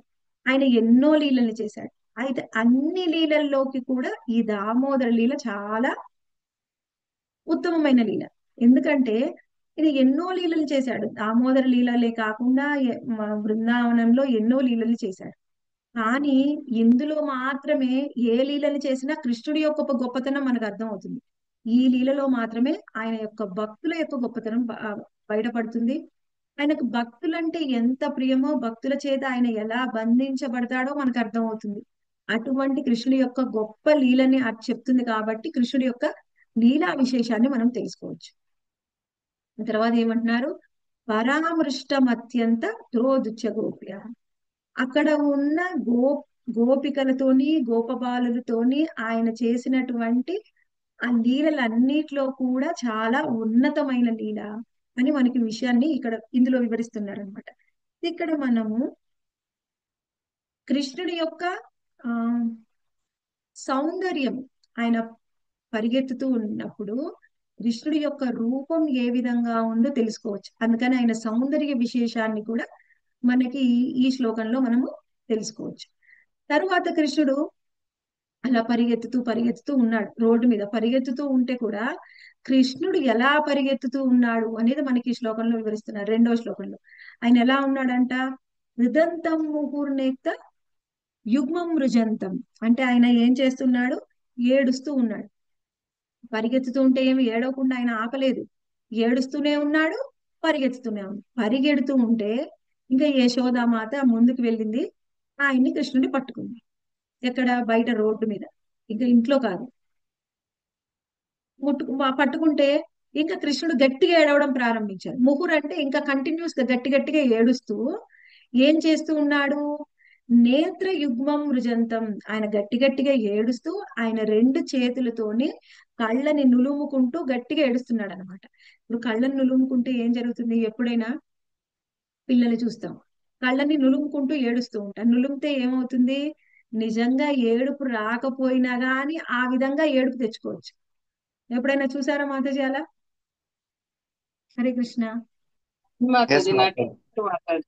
ఆయన ఎన్నో లీలలు చేశాడు. అయితే అన్ని లీలల్లోకి కూడా ఈ దామోదర లీల చాలా ఉత్తమమైన లీల. ఎందుకంటే ఇది ఎన్నో లీలలు చేశాడు. దామోదర లీలలే కాకుండా బృందావనంలో ఎన్నో లీలలు చేశాడు. కానీ ఇందులో మాత్రమే ఏ లీలలు చేసినా కృష్ణుడి యొక్క గొప్పతనం మనకు అర్థం అవుతుంది. ఈ లీలలో మాత్రమే ఆయన యొక్క భక్తుల యొక్క గొప్పతనం బయటపడుతుంది. ఆయనకు భక్తులంటే ఎంత ప్రియమో, భక్తుల చేత ఆయన ఎలా బంధించబడతాడో మనకు అర్థం అవుతుంది. అటువంటి కృష్ణుడి యొక్క గొప్ప లీలని అది చెప్తుంది కాబట్టి కృష్ణుడి యొక్క లీలా విశేషాన్ని మనం తెలుసుకోవచ్చు. తర్వాత ఏమంటున్నారు? పరామృష్టమత్యంత త్రోదుచ్చ గోప్య. అక్కడ ఉన్న గోపికలతోని గోపబాలులతోని ఆయన చేసినటువంటి ఆ లీలలన్నిట్లో కూడా చాలా ఉన్నతమైన లీల అని మనకి విషయాన్ని ఇక్కడ ఇందులో వివరిస్తున్నారు అనమాట. ఇక్కడ మనము కృష్ణుడి యొక్క ఆ సౌందర్యం, ఆయన పరిగెత్తుతూ ఉన్నప్పుడు కృష్ణుడి యొక్క రూపం ఏ విధంగా ఉందో తెలుసుకోవచ్చు. అందుకని ఆయన సౌందర్య విశేషాన్ని కూడా మనకి ఈ శ్లోకంలో మనము తెలుసుకోవచ్చు. తరువాత కృష్ణుడు అలా పరిగెత్తుతూ ఉన్నాడు. రోడ్డు మీద పరిగెత్తుతూ ఉంటే కూడా కృష్ణుడు ఎలా పరిగెత్తుతూ ఉన్నాడు అనేది మనకి ఈ శ్లోకంలో వివరిస్తున్నారు. రెండో శ్లోకంలో ఆయన ఎలా ఉన్నాడంట? హృదంతం ముహుర్నేక్త యుగ్మం మృజంతం. అంటే ఆయన ఏం చేస్తున్నాడు? ఏడుస్తూ ఉన్నాడు. పరిగెత్తుతూ ఉంటే ఏమి ఏడవకుండా ఆయన ఆపలేదు, ఏడుస్తూనే ఉన్నాడు, పరిగెత్తుతూనే ఉన్నాడు. పరిగెడుతూ ఉంటే ఇంకా యశోదామాత ముందుకు వెళ్ళింది, ఆయన్ని కృష్ణుడిని పట్టుకుంది. ఎక్కడ? బయట రోడ్డు మీద, ఇంకా ఇంట్లో కాదు. పట్టుకుంటే ఇంకా కృష్ణుడు గట్టిగా ఏడవడం ప్రారంభించాడు. ముహుర్ అంటే ఇంకా కంటిన్యూస్ గా గట్టి గట్టిగా ఏడుస్తూ ఏం చేస్తూ ఉన్నాడు? నేత్ర యుగ్మం మృజంతం. ఆయన గట్టి గట్టిగా ఏడుస్తూ ఆయన రెండు చేతులతోని కళ్ళని నులుముకుంటూ గట్టిగా ఏడుస్తున్నాడు అనమాట. ఇప్పుడు కళ్ళని నులుముకుంటే ఏం జరుగుతుంది? ఎప్పుడైనా పిల్లలు చూస్తాం, కళ్ళని నులుముకుంటూ ఏడుస్తూ ఉంటారు. నులుమితే ఏమవుతుంది? నిజంగా ఏడుపు రాకపోయినా గాని ఆ విధంగా ఏడుపు తెచ్చుకోవచ్చు. ఎప్పుడైనా చూసారా మాతాజీ అలా? హరే కృష్ణ. Yes, మాతాజీ నాకు Mataji. మాతాజీ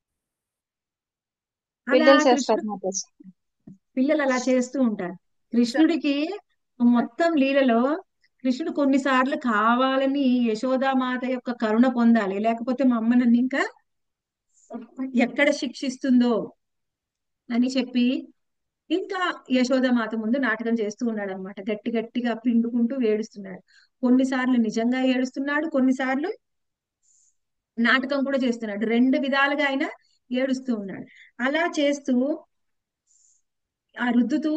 అలా పిల్లలు కృష్ణ చేస్తారు మాతాజీ. పిల్లలు అలా చేస్తూ ఉంటారు. కృష్ణుడికి మొత్తం లీలలో కృష్ణుడు కొన్నిసార్లు కావాలని యశోదామాత యొక్క కరుణ పొందాలి, లేకపోతే మా అమ్మ నన్ను ఇంకా ఎక్కడ శిక్షిస్తుందో అని చెప్పి ఇంకా యశోదామాత ముందు నాటకం చేస్తూ ఉన్నాడు అనమాట. గట్టి గట్టిగా పిండుకుంటూ ఏడుస్తున్నాడు. కొన్నిసార్లు నిజంగా ఏడుస్తున్నాడు, కొన్నిసార్లు నాటకం కూడా చేస్తున్నాడు. రెండు విధాలుగా ఆయన ఏడుస్తూ ఉన్నాడు. అలా చేస్తూ ఆ రుద్దుతూ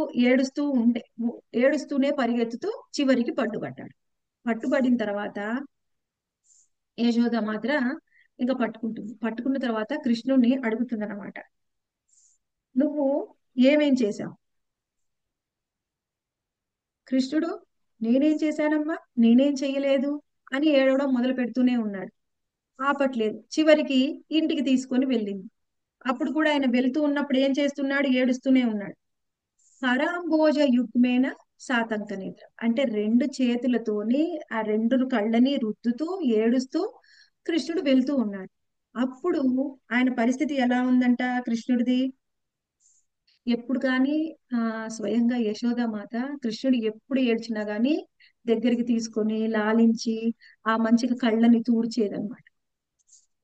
ఏడుస్తూనే పరిగెత్తుతూ చివరికి పట్టుబడ్డాడు. పట్టుబడిన తర్వాత యశోద మాత్రం ఇంకా పట్టుకుంటుంది. పట్టుకున్న తర్వాత కృష్ణుడిని అడుగుతుంది అనమాట, నువ్వు ఏమేం చేశావు? కృష్ణుడు నేనేం చేశానమ్మా, నేనేం చెయ్యలేదు అని ఏడవడం మొదలు పెడుతూనే ఉన్నాడు. ఆపట్లేదు. చివరికి ఇంటికి తీసుకొని వెళ్ళింది. అప్పుడు కూడా ఆయన వెళ్తూ ఉన్నప్పుడు ఏం చేస్తున్నాడు? ఏడుస్తూనే ఉన్నాడు. కరాంబోజ యుగ్మేన సాతంక నేత్ర, అంటే రెండు చేతులతోని ఆ రెండు కళ్ళని రుద్దుతూ ఏడుస్తూ కృష్ణుడు వెళ్తూ ఉన్నాడు. అప్పుడు ఆయన పరిస్థితి ఎలా ఉందంట కృష్ణుడిది? ఎప్పుడు కానీ స్వయంగా యశోదామాత కృష్ణుడు ఎప్పుడు ఏడ్చినా గాని దగ్గరికి తీసుకొని లాలించి ఆ మంచిగా కళ్ళని తూడ్చేదన్నమాట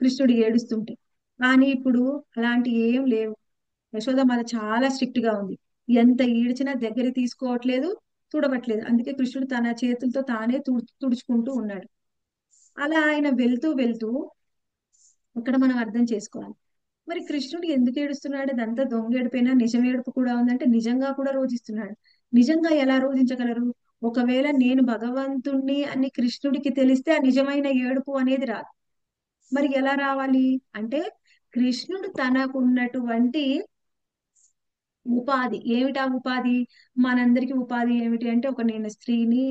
కృష్ణుడు ఏడుస్తుంటే. కానీ ఇప్పుడు అలాంటి ఏం లేవు. యశోదామాత చాలా స్ట్రిక్ట్ గా ఉంది. ఎంత ఈడ్చినా దగ్గరికి తీసుకోవట్లేదు, తుడవట్లేదు. అందుకే కృష్ణుడు తన చేతులతో తానే తుడుచుకుంటూ ఉన్నాడు. అలా ఆయన వెళ్తూ వెళ్తూ ఇక్కడ మనం అర్థం చేసుకోవాలి. మరి కృష్ణుడు ఎందుకు ఏడుస్తున్నాడు? అదంతా దొంగ ఏడుపైనా నిజం ఏడుపు కూడా ఉందంటే నిజంగా కూడా రోధిస్తున్నాడు. నిజంగా ఎలా రోధించగలరు? ఒకవేళ నేను భగవంతుణ్ణి అని కృష్ణుడికి తెలిస్తే ఆ నిజమైన ఏడుపు అనేది రాదు. మరి ఎలా రావాలి అంటే కృష్ణుడు తనకున్నటువంటి ఉపాధి ఏమిటా ఉపాధి? మనందరికి ఉపాధి ఏమిటి అంటే ఒక నేను స్త్రీని,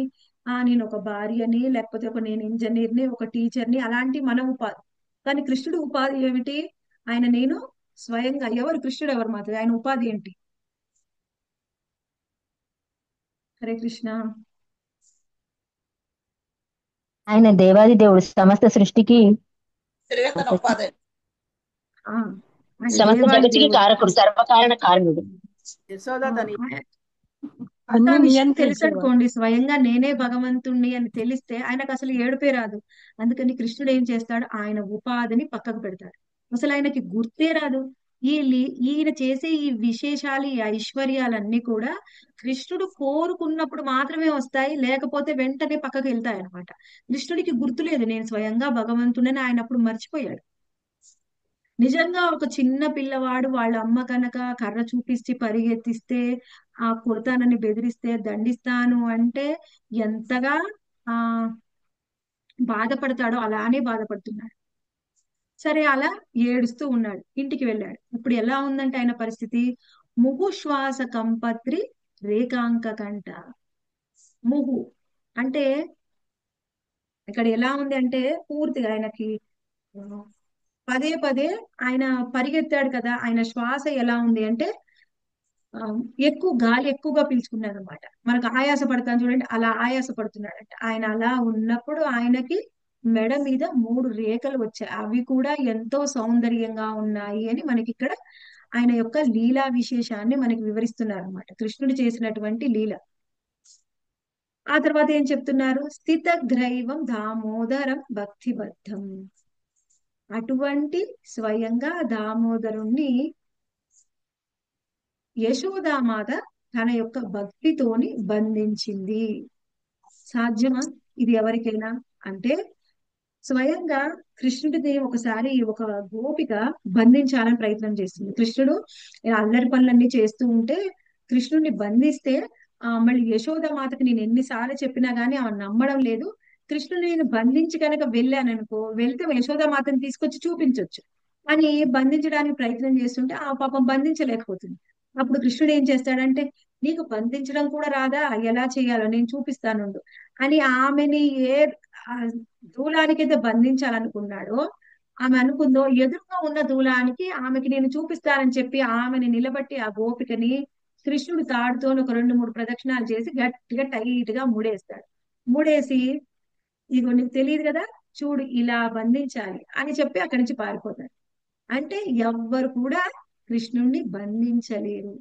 నేను ఒక భార్యని, లేకపోతే ఒక నేను ఇంజనీర్ని, ఒక టీచర్ని, అలాంటి మన ఉపాధి. కానీ కృష్ణుడు ఉపాధి ఏమిటి? ఆయన నేను స్వయంగా ఎవరు? కృష్ణుడు ఎవరు మాత్రం? ఆయన ఉపాధి ఏంటి? హరే కృష్ణ. ఆయన దేవాది దేవుడు, సమస్త సృష్టికి తిరగతన ఉపాధి. ఆ ఆయన సమస్త దేవాది జగతికి దేవుడు. కారకుడు, సర్వకారణ కారణుడు. యశోద ఆ, తని ఆయ- అన్ని ఆ విషయం తెలుసు నియంత్రించేవాడు. అనుకోండి, స్వయంగా నేనే భగవంతుణ్ణి అని తెలిస్తే ఆయనకు అసలు ఏడుపే రాదు. అందుకని కృష్ణుడు ఏం చేస్తాడు? ఆయన ఉపాధిని పక్కకు పెడతాడు. అసలు ఆయనకి గుర్తే రాదు. ఈయన చేసే ఈ విశేషాలు, ఈ ఐశ్వర్యాలన్నీ కూడా కృష్ణుడు కోరుకున్నప్పుడు మాత్రమే వస్తాయి, లేకపోతే వెంటనే పక్కకు వెళ్తాయి అనమాట. కృష్ణుడికి గుర్తులేదు నేను స్వయంగా భగవంతుడని, ఆయన అప్పుడు మర్చిపోయాడు. నిజంగా ఒక చిన్న పిల్లవాడు వాళ్ళ అమ్మ కనుక కర్ర చూపిస్తే పరిగెత్తిస్తే, కొడతానని బెదిరిస్తే, దండిస్తాను అంటే ఎంతగా ఆ బాధపడతాడో అలానే బాధపడుతున్నాడు. సరే, అలా ఏడుస్తూ ఉన్నాడు. ఇంటికి వెళ్ళాడు. ఇప్పుడు ఎలా ఉందంటే ఆయన పరిస్థితి, ముహు శ్వాస కంపత్రి రేఖాంక కంట. ముహు అంటే ఇక్కడ ఎలా ఉంది అంటే పూర్తిగా ఆయనకి ఆ, పదే పదే ఆయన పరిగెత్తాడు కదా, ఆయన శ్వాస ఎలా ఉంది అంటే ఆ, ఎక్కువ గాలి ఎక్కువగా పీల్చుకున్నాడు అనమాట. మనకు ఆయాస పడతాను చూడండి, అలా ఆయాస పడుతున్నాడంట. ఆయన అలా ఉన్నప్పుడు ఆయనకి మెడ మీద 3 రేఖలు వచ్చాయి. అవి కూడా ఎంతో సౌందర్యంగా ఉన్నాయి అని మనకి ఇక్కడ ఆయన యొక్క లీలా విశేషాన్ని మనకి వివరిస్తున్నారు అనమాట, కృష్ణుడు చేసినటువంటి లీల. ఆ తర్వాత ఏం చెప్తున్నారు? స్థిత గ్రైవం దామోదరం భక్తిబద్ధం. అటువంటి స్వయంగా దామోదరుణ్ణి యశోదామాత తన యొక్క భక్తితోని బంధించింది. సాధ్యమా ఇది ఎవరికైనా? అంటే స్వయంగా కృష్ణుడిని ఒకసారి ఒక గోపిక బంధించాలని ప్రయత్నం చేస్తుంది. కృష్ణుడు ఇలా అల్లరి పనులన్నీ చేస్తూ ఉంటే కృష్ణుడిని బంధిస్తే మళ్ళీ యశోదామాతకి నేను ఎన్నిసార్లు చెప్పినా గానీ ఆమె నమ్మడం లేదు. కృష్ణుని నేను బంధించి కనుక వెళ్ళాననుకో, వెళ్తే యశోదామాతని తీసుకొచ్చి చూపించొచ్చు అని బంధించడానికి ప్రయత్నం చేస్తుంటే ఆ పాపం బంధించలేకపోతుంది. అప్పుడు కృష్ణుడు ఏం చేస్తాడంటే, నీకు బంధించడం కూడా రాదా? ఎలా చేయాలో నేను చూపిస్తానుండు అని ఆమెని ఏ ఆ, దూలానికైతే బంధించాలనుకున్నాడో, ఆమె అనుకుందో ఎదురుగా ఉన్న దూలానికి ఆమెకి నేను చూపిస్తానని చెప్పి ఆమెని నిలబట్టి ఆ గోపికని కృష్ణుడు తాడుతో ఒక 2, 3 ప్రదక్షిణాలు చేసి గట్టిగా టైట్ గా ముడేస్తాడు. ముడేసి, ఇగో నీకు తెలియదు కదా, చూడు ఇలా బంధించాలి అని చెప్పి అక్కడి నుంచి పారిపోతాడు. అంటే ఎవ్వరు కూడా కృష్ణుణ్ణి బంధించలేరు,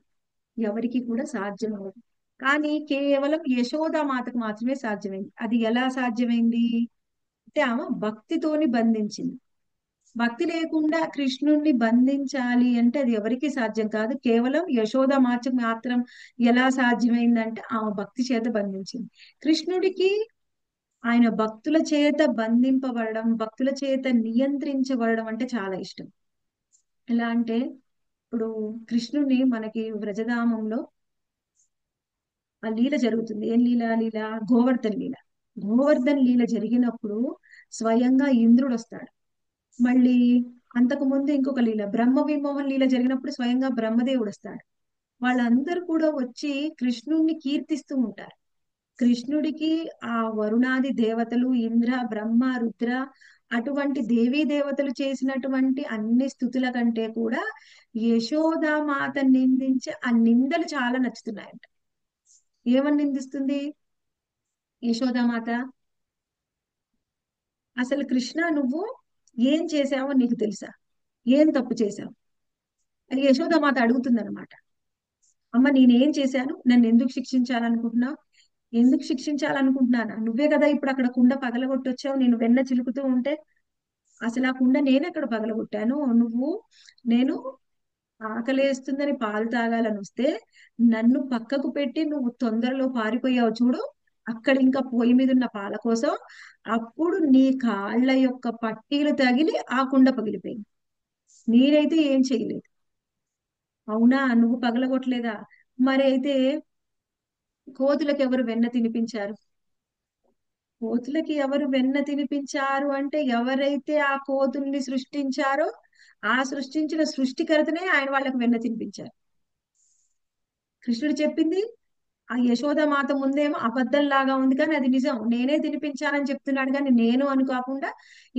ఎవరికి కూడా సాధ్యం అవ్వదు. కానీ కేవలం యశోదామాతకు మాత్రమే సాధ్యమైంది. అది ఎలా సాధ్యమైంది అంటే ఆమె భక్తితోని బంధించింది. భక్తి లేకుండా కృష్ణుణ్ణి బంధించాలి అంటే అది ఎవరికీ సాధ్యం కాదు. కేవలం యశోదామాతకు మాత్రం ఎలా సాధ్యమైందంటే ఆమె భక్తి చేత బంధించింది. కృష్ణుడికి ఆయన భక్తుల చేత బంధింపబడడం, భక్తుల చేత నియంత్రించబడడం అంటే చాలా ఇష్టం. ఎలా అంటే ఇప్పుడు కృష్ణుని మనకి వ్రజధామంలో ఆ లీల జరుగుతుంది. ఏం లీల? గోవర్ధన్ లీల. గోవర్ధన్ లీల జరిగినప్పుడు స్వయంగా ఇంద్రుడు వస్తాడు. మళ్ళీ అంతకు ముందు ఇంకొక లీల, బ్రహ్మ విమోహన్ లీల జరిగినప్పుడు స్వయంగా బ్రహ్మదేవుడు వస్తాడు. వాళ్ళందరూ కూడా వచ్చి కృష్ణుణ్ణి కీర్తిస్తూ ఉంటారు. కృష్ణుడికి ఆ వరుణాది దేవతలు, ఇంద్ర, బ్రహ్మ, రుద్ర, అటువంటి దేవీ దేవతలు చేసినటువంటి అన్ని స్థుతుల కంటే కూడా యశోదామాత నిందించే ఆ నిందలు చాలా నచ్చుతున్నాయంట. ఏమని నిందిస్తుంది యశోదామాత? అసలు కృష్ణ నువ్వు ఏం చేశావో నీకు తెలుసా? ఏం తప్పు చేశావు అని యశోదామాత అడుగుతుందన్నమాట. అమ్మ నేనేం చేశాను? నన్ను ఎందుకు శిక్షించాలనుకుంటున్నావు? ఎందుకు శిక్షించాలనుకుంటున్నానా? నువ్వే కదా ఇప్పుడు అక్కడ కుండ పగలగొట్టొచ్చావు, నేను వెన్న చిలుకుతూ ఉంటే. అసలు ఆ కుండ నేను అక్కడ పగలగొట్టాను? నేను ఆకలేస్తుందని పాలు తాగాలని వస్తే నన్ను పక్కకు పెట్టి నువ్వు తొందరలో పారిపోయావు చూడు, అక్కడ ఇంకా పొయ్యి మీద ఉన్న పాల కోసం. అప్పుడు నీ కాళ్ళ యొక్క పట్టీలు తగిలి ఆ కుండ పగిలిపోయింది. నేనైతే ఏం చేయలేదు. అవునా? నువ్వు పగలగొట్టలేదా? మరి అయితే కోతులకు ఎవరు వెన్న తినిపించారు? కోతులకి ఎవరు వెన్న తినిపించారు అంటే ఎవరైతే ఆ కోతుల్ని సృష్టించారో ఆ సృష్టించిన సృష్టికర్తనే ఆయన వాళ్ళకి వెన్న తినిపించారు. కృష్ణుడు చెప్పింది ఆ యశోదామాత ముందేమో అబద్ధంలాగా ఉంది, కానీ అది నిజం. నేనే తినిపించానని చెప్తున్నాడు, కానీ నేను అని కాకుండా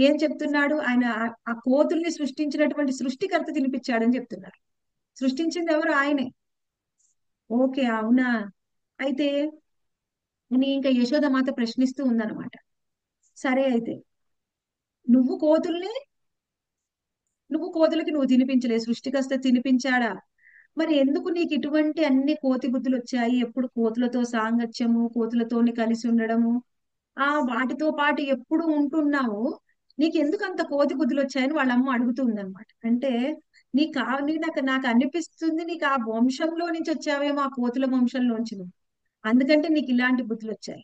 ఏం చెప్తున్నాడు ఆయన? ఆ కోతుల్ని సృష్టించినటువంటి సృష్టికర్త తినిపించాడని చెప్తున్నారు. సృష్టించింది ఎవరు? ఆయనే. ఓకే, అవునా? అయితే అని ఇంకా యశోదామాత ప్రశ్నిస్తూ ఉందన్నమాట. సరే అయితే నువ్వు కోతుల్ని నువ్వు తినిపించలేదు, సృష్టికర్త తినిపించాడా? మరి ఎందుకు నీకు ఇటువంటి అన్ని కోతి బుద్ధులు వచ్చాయి? ఎప్పుడు కోతులతో సాంగత్యము, కోతులతోని కలిసి ఉండడము, వాటితో పాటు ఎప్పుడు ఉంటున్నావు, నీకు ఎందుకు అంత కోతి బుద్ధులు వచ్చాయని వాళ్ళ అమ్మ అడుగుతూ ఉందన్నమాట. అంటే నాకు అనిపిస్తుంది నీకు ఆ వంశంలో నుంచి వచ్చావేమో, ఆ కోతుల వంశంలోంచి నువ్వు, అందుకంటే నీకు ఇలాంటి బుద్ధులు వచ్చాయి.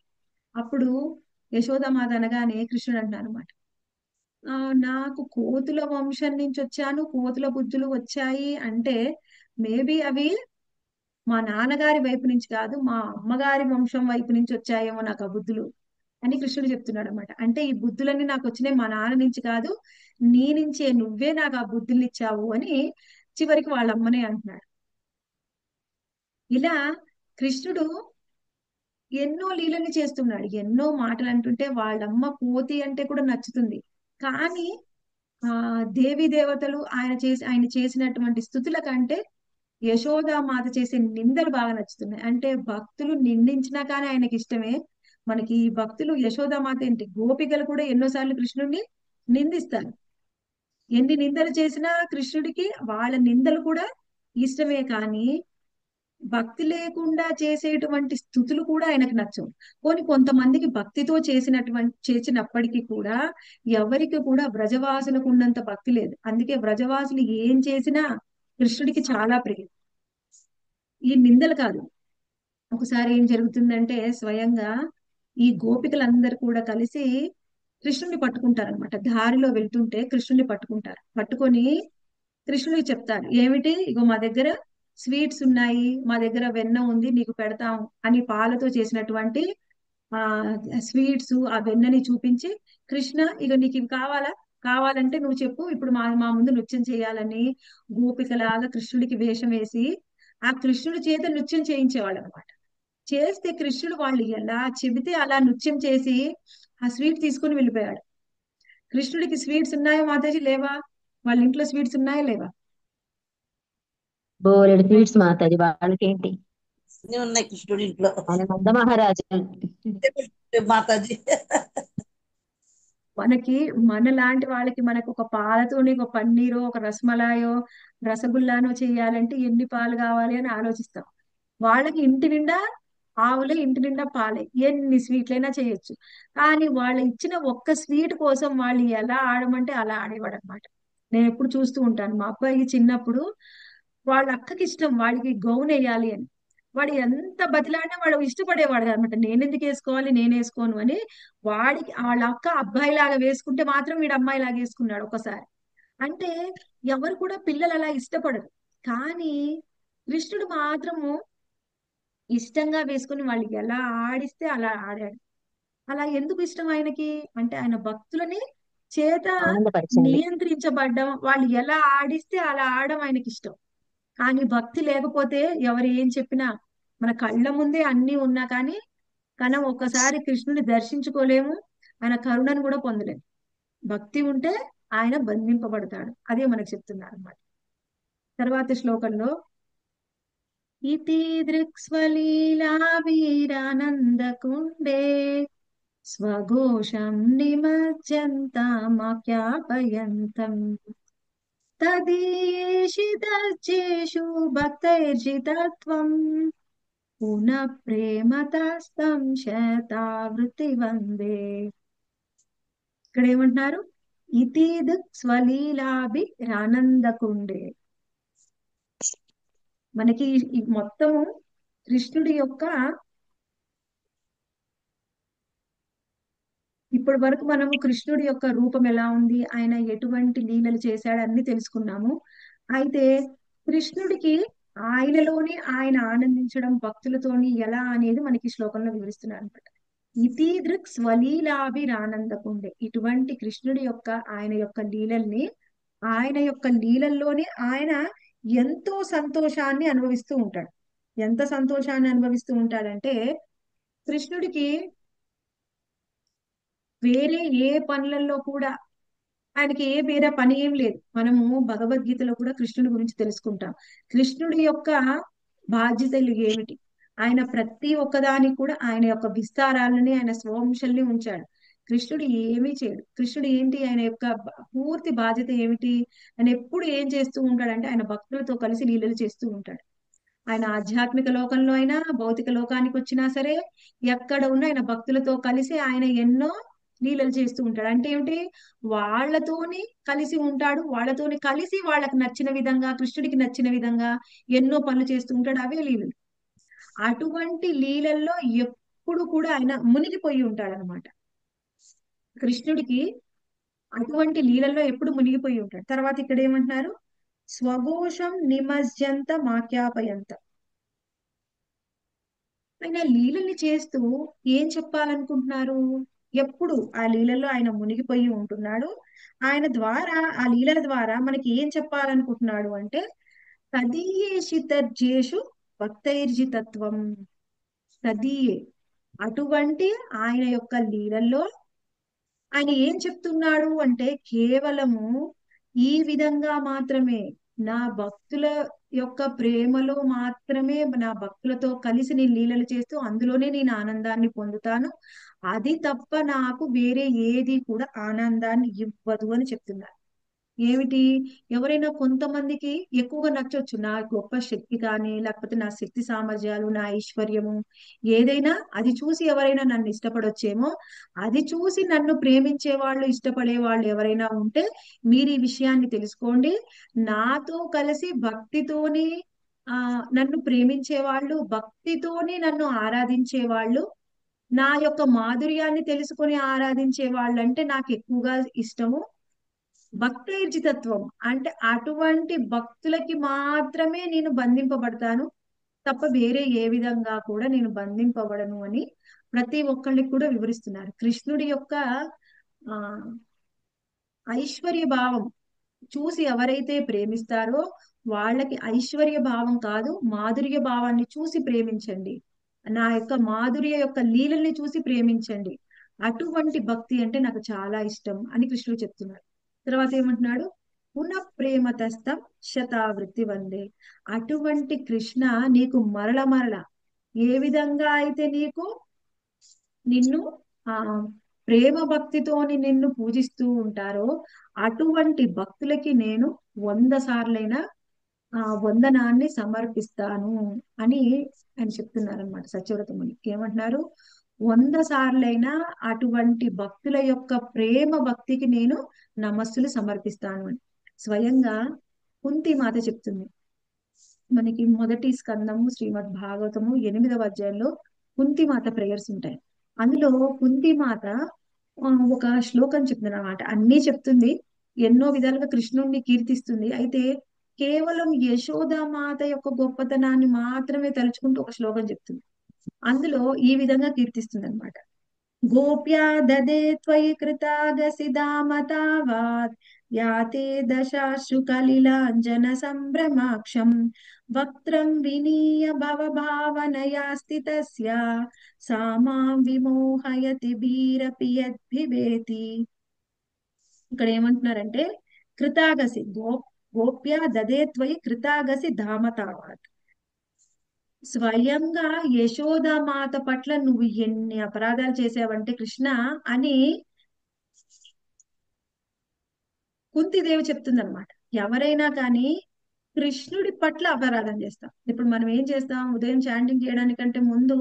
అప్పుడు యశోదామాత అనగానే కృష్ణుడు అంటున్నాడు అనమాట, నాకు కోతుల వంశం నుంచి వచ్చాను, కోతుల బుద్ధులు వచ్చాయి అంటే మేబీ అవి మా నాన్నగారి వైపు నుంచి కాదు, మా అమ్మగారి వంశం వైపు నుంచి వచ్చాయేమో నాకు ఆ బుద్ధులు అని కృష్ణుడు చెప్తున్నాడు అనమాట. అంటే ఈ బుద్ధులన్నీ నాకు వచ్చినాయి మా నాన్న నుంచి కాదు, నీ నుంచే, నువ్వే నాకు ఆ బుద్ధులు ఇచ్చావు అని చివరికి వాళ్ళ అమ్మనే అంటున్నాడు. ఇలా కృష్ణుడు ఎన్నో లీలలు చేస్తున్నాడు, ఎన్నో మాటలు అంటుంటే వాళ్ళమ్మ కోతి అంటే కూడా నచ్చుతుంది. కానీ ఆ దేవీ దేవతలు ఆయన చేసినటువంటి స్థుతుల కంటే యశోదామాత చేసే నిందలు బాగా నచ్చుతున్నాయి. అంటే భక్తులు నిందించినా కానీ ఆయనకి ఇష్టమే. మనకి ఈ భక్తులు యశోదామాత ఏంటి, గోపికలు కూడా ఎన్నోసార్లు కృష్ణుడిని నిందిస్తారు. ఎన్ని నిందలు చేసినా కృష్ణుడికి వాళ్ళ నిందలు కూడా ఇష్టమే. కానీ భక్తి లేకుండా చేసేటువంటి స్థుతులు కూడా ఆయనకు నచ్చవు. కొంతమందికి భక్తితో చేసినప్పటికీ కూడా ఎవరికి కూడా బ్రజవాసులకు ఉన్నంత భక్తి లేదు. అందుకే బ్రజవాసులు ఏం చేసినా కృష్ణుడికి చాలా ప్రియం. ఈ నిందలు కాదు. ఒకసారి ఏం జరుగుతుందంటే స్వయంగా ఈ గోపికలందరూ కూడా కలిసి కృష్ణుడిని పట్టుకుంటారనమాట. దారిలో వెళ్తుంటే కృష్ణుడిని పట్టుకుంటారు. పట్టుకొని కృష్ణుడికి చెప్తారు, ఏమిటి, ఇగో మా దగ్గర స్వీట్స్ ఉన్నాయి, మా దగ్గర వెన్న ఉంది, నీకు పెడతాం అని పాలతో చేసినటువంటి ఆ స్వీట్స్, ఆ వెన్నని చూపించి, కృష్ణ ఇక నీకు ఇవి కావాలా? కావాలంటే నువ్వు చెప్పు, ఇప్పుడు మా మా ముందు నృత్యం చేయాలని గోపికలాగా కృష్ణుడికి వేషం వేసి ఆ కృష్ణుడి చేత నృత్యం చేయించేవాళ్ళు అనమాట. చేస్తే కృష్ణుడు వాళ్ళు ఎలా చెబితే అలా నృత్యం చేసి ఆ స్వీట్ తీసుకుని వెళ్ళిపోయాడు. కృష్ణుడికి స్వీట్స్ ఉన్నాయా మాతాజీ? లేవా? వాళ్ళ ఇంట్లో స్వీట్స్ ఉన్నాయా లేవా? బోలెడు స్వీట్స్ మాతాజీ, వాళ్ళకేంటి? అన్నీ ఉన్నాయి కృష్ణుడి ఇంట్లో. ఆయన నంద మహారాజు. మాతాజీ మనలాంటి వాళ్ళకి మనకు ఒక పాలతోని ఒక పన్నీరో ఒక రసమలాయో రసగుల్లానో చేయాలంటే ఎన్ని పాలు కావాలి అని ఆలోచిస్తాం. వాళ్ళకి ఇంటి నిండా ఆవులే, ఇంటి నిండా పాలే, ఎన్ని స్వీట్లైనా చేయొచ్చు. కానీ వాళ్ళు ఇచ్చిన ఒక్క స్వీట్ కోసం వాళ్ళు ఎలా ఆడమంటే అలా ఆడేవాడు అనమాట. నేను ఎప్పుడు చూస్తూ ఉంటాను, మా అబ్బాయి చిన్నప్పుడు వాళ్ళ అక్కకి ఇష్టం వాడికి గౌన్ వేయాలి అని. వాడు ఎంత బతిలాడినా వాడు ఇష్టపడేవాడు అనమాట. నేను ఎందుకు వేసుకోవాలి, నేను వేసుకోను అని. వాడికి వాళ్ళ అక్క అబ్బాయి లాగా వేసుకుంటే మాత్రం వీడు అమ్మాయి లాగా వేసుకున్నాడు ఒకసారి. అంటే ఎవరు కూడా పిల్లలు అలా ఇష్టపడరు. కానీ కృష్ణుడు మాత్రము ఇష్టంగా వేసుకుని వాళ్ళు ఎలా ఆడిస్తే అలా ఆడాడు. అలా ఎందుకు ఇష్టం ఆయనకి అంటే ఆయన భక్తులని చేత ఆనందపరచండి. నియంత్రించబడ్డం, వాళ్ళు ఎలా ఆడిస్తే అలా ఆడడం ఆయనకి ఇష్టం. కానీ భక్తి లేకపోతే ఎవరు ఏం చెప్పినా మన కళ్ళ ముందే అన్ని ఉన్నా కానీ ఒక్కసారి కృష్ణుని దర్శించుకోలేము, ఆయన కరుణను కూడా పొందలేము. భక్తి ఉంటే ఆయన బంధింపబడతాడు. అదే మనకు చెప్తున్నారు అన్నమాట. తర్వాత శ్లోకంలో ఇతి దృక్స్వలీలాభిరానందకుండే స్వఘోషం నిమజ్జంతమాఖ్యాపయంతం తదీయేషితర్చేషు భక్తైర్జితత్వం పునః ప్రేమతస్తం శతావృత్తి వందే. ఇక్కడ ఏమంటున్నారు? ఇతీద్ స్వలీలాభి రానందకుండే. మనకి ఈ మొత్తము కృష్ణుడి యొక్క ఇప్పటి వరకు మనము కృష్ణుడి యొక్క రూపం ఎలా ఉంది, ఆయన ఎటువంటి లీలలు చేశాడు అన్ని తెలుసుకున్నాము. అయితే కృష్ణుడికి ఆయనలోనే ఆయన ఆనందించడం భక్తులతోని ఎలా అనేది మనకి ఈ శ్లోకంలో వివరిస్తున్నారు అనమాట. ఇతి దృక్ స్వలీలాభిరానందకుండే. ఇటువంటి కృష్ణుడి యొక్క ఆయన యొక్క లీలల్ని, ఆయన యొక్క లీలల్లోనే ఆయన ఎంతో సంతోషాన్ని అనుభవిస్తూ ఉంటాడు. ఎంత సంతోషాన్ని అనుభవిస్తూ ఉంటాడంటే కృష్ణుడికి వేరే ఏ పనులలో కూడా ఆయనకి వేరే పని ఏం లేదు. మనము భగవద్గీతలో కూడా కృష్ణుడి గురించి తెలుసుకుంటాం. కృష్ణుడి యొక్క బాధ్యతలు ఏమిటి, ఆయన ప్రతి ఒక్కదానికి కూడా ఆయన యొక్క విస్తారాలని ఆయన స్వవంశల్ని ఉంచాడు. కృష్ణుడు ఏమీ చేయడు. కృష్ణుడు ఏంటి, ఆయన యొక్క పూర్తి బాధ్యత ఏమిటి, ఆయన ఎప్పుడు ఏం చేస్తూ ఉంటాడంటే ఆయన భక్తులతో కలిసి లీలలు చేస్తూ ఉంటాడు. ఆయన ఆధ్యాత్మిక లోకంలో అయినా భౌతిక లోకానికి వచ్చినా సరే ఎక్కడ ఉన్నా ఆయన భక్తులతో కలిసి ఆయన ఎన్నో లీలలు చేస్తూ ఉంటాడు. అంటే ఏమిటి, వాళ్ళతోని కలిసి ఉంటాడు, వాళ్ళతోని కలిసి వాళ్ళకి నచ్చిన విధంగా, కృష్ణుడికి నచ్చిన విధంగా ఎన్నో పనులు చేస్తూ ఉంటాడు. అవే లీలలు. అటువంటి లీలల్లో ఎప్పుడు కూడా ఆయన మునిగిపోయి ఉంటాడు అనమాట. కృష్ణుడికి అటువంటి లీలల్లో ఎప్పుడు మునిగిపోయి ఉంటాడు. తర్వాత ఇక్కడ ఏమంటున్నారు? స్వఘోషం నిమజ్జంత మాఖ్యాపయంత. ఆయన లీలల్ని చేస్తూ ఏం చెప్పాలనుకుంటున్నారు? ఎప్పుడు ఆ లీలల్లో ఆయన మునిగిపోయి ఉంటున్నాడు. ఆయన ద్వారా, ఆ లీలల ద్వారా మనకి ఏం చెప్పాలనుకుంటున్నాడు అంటే తదీయేషితర్జేషు భక్తైర్జితత్వం. తదీయే, అటువంటి ఆయన యొక్క లీలల్లో ఆయన ఏం చెప్తున్నాడు అంటే కేవలము ఈ విధంగా మాత్రమే, నా భక్తుల యొక్క ప్రేమలో మాత్రమే, నా భక్తులతో కలిసి నేను లీలలు చేస్తూ అందులోనే నేను ఆనందాన్ని పొందుతాను. అది తప్ప నాకు వేరే ఏది కూడా ఆనందాన్ని ఇవ్వదు అని చెప్తున్నారు. ఏమిటి, ఎవరైనా కొంతమందికి ఎక్కువగా నచ్చొచ్చు నా గొప్ప శక్తి కానీ, లేకపోతే నా శక్తి సామర్థ్యాలు, నా ఐశ్వర్యము, ఏదైనా అది చూసి ఎవరైనా నన్ను ఇష్టపడొచ్చేమో. అది చూసి నన్ను ప్రేమించే వాళ్ళు, ఇష్టపడే వాళ్ళు ఎవరైనా ఉంటే మీరు ఈ విషయాన్ని తెలుసుకోండి. నాతో కలిసి భక్తితోని నన్ను ప్రేమించే వాళ్ళు, భక్తితోని నన్ను ఆరాధించే వాళ్ళు, నా యొక్క మాధుర్యాన్ని తెలుసుకొని ఆరాధించే వాళ్ళు అంటే నాకు ఎక్కువగా ఇష్టము. భక్తైర్జితత్వం అంటే అటువంటి భక్తులకి మాత్రమే నేను బంధింపబడతాను తప్ప వేరే ఏ విధంగా కూడా నేను బంధింపబడను అని ప్రతి ఒక్కళ్ళకి కూడా వివరిస్తున్నారు. కృష్ణుడి యొక్క ఆ ఐశ్వర్య భావం చూసి ఎవరైతే ప్రేమిస్తారో వాళ్ళకి ఐశ్వర్య భావం కాదు, మాధుర్య భావాన్ని చూసి ప్రేమించండి. నా యొక్క మాధుర్య యొక్క లీలల్ని చూసి ప్రేమించండి. అటువంటి భక్తి అంటే నాకు చాలా ఇష్టం అని కృష్ణుడు చెప్తున్నాడు. తర్వాత ఏమంటున్నాడు? పునః ప్రేమతస్తం శతావృత్తి వందే. అటువంటి కృష్ణ నీకు మరల మరల ఏ విధంగా అయితే నిన్ను ఆ ప్రేమ భక్తితోని నిన్ను పూజిస్తూ ఉంటారో అటువంటి భక్తులకి నేను 100 సార్లైనా ఆ వందనాన్ని సమర్పిస్తాను అని ఆయన చెప్తున్నారనమాట. సత్యవ్రత ముని ఏమంటున్నారు? 100 సార్లైనా అటువంటి భక్తుల యొక్క ప్రేమ భక్తికి నేను నమస్సులు సమర్పిస్తాను అని స్వయంగా కుంతి మాత చెప్తుంది. మనకి మొదటి స్కందము శ్రీమద్ భాగవతము 8వ అధ్యాయంలో కుంతి మాత ప్రేయర్స్ ఉంటాయి. అందులో కుంతి మాత ఒక శ్లోకం చెప్తుంది అన్నమాట. అన్నీ చెప్తుంది, ఎన్నో విధాలుగా కృష్ణుణ్ణి కీర్తిస్తుంది. అయితే కేవలం యశోదామాత యొక్క గొప్పతనాన్ని మాత్రమే తలుచుకుంటూ ఒక శ్లోకం చెప్తుంది. అందులో ఈ విధంగా కీర్తిస్తుంది అనమాట. గోప్యా దదే త్వయి కృతాగసిదామతావాత్ యాతే దశాశ్రు కలిలాంజన సంభ్రమాక్షం వక్త్రం వినీయ భవభావనయా స్థితస్య సా మాం విమోహయతి భీరపి యద్భివేతి. ఇక్కడ ఏమంటున్నారంటే కృతాగసి గోప్య దదే త్వయి కృతాగసి ధామతావాత్. స్వయంగా యశోదామాత పట్ల నువ్వు ఎన్ని అపరాధాలు చేసావంటే కృష్ణ అని కుంతిదేవి చెప్తుందన్నమాట. ఎవరైనా కానీ కృష్ణుడి పట్ల అపరాధం చేస్తాం. ఇప్పుడు మనం ఏం చేస్తాం, ఉదయం చాంటింగ్ చేయడానికంటే ముందు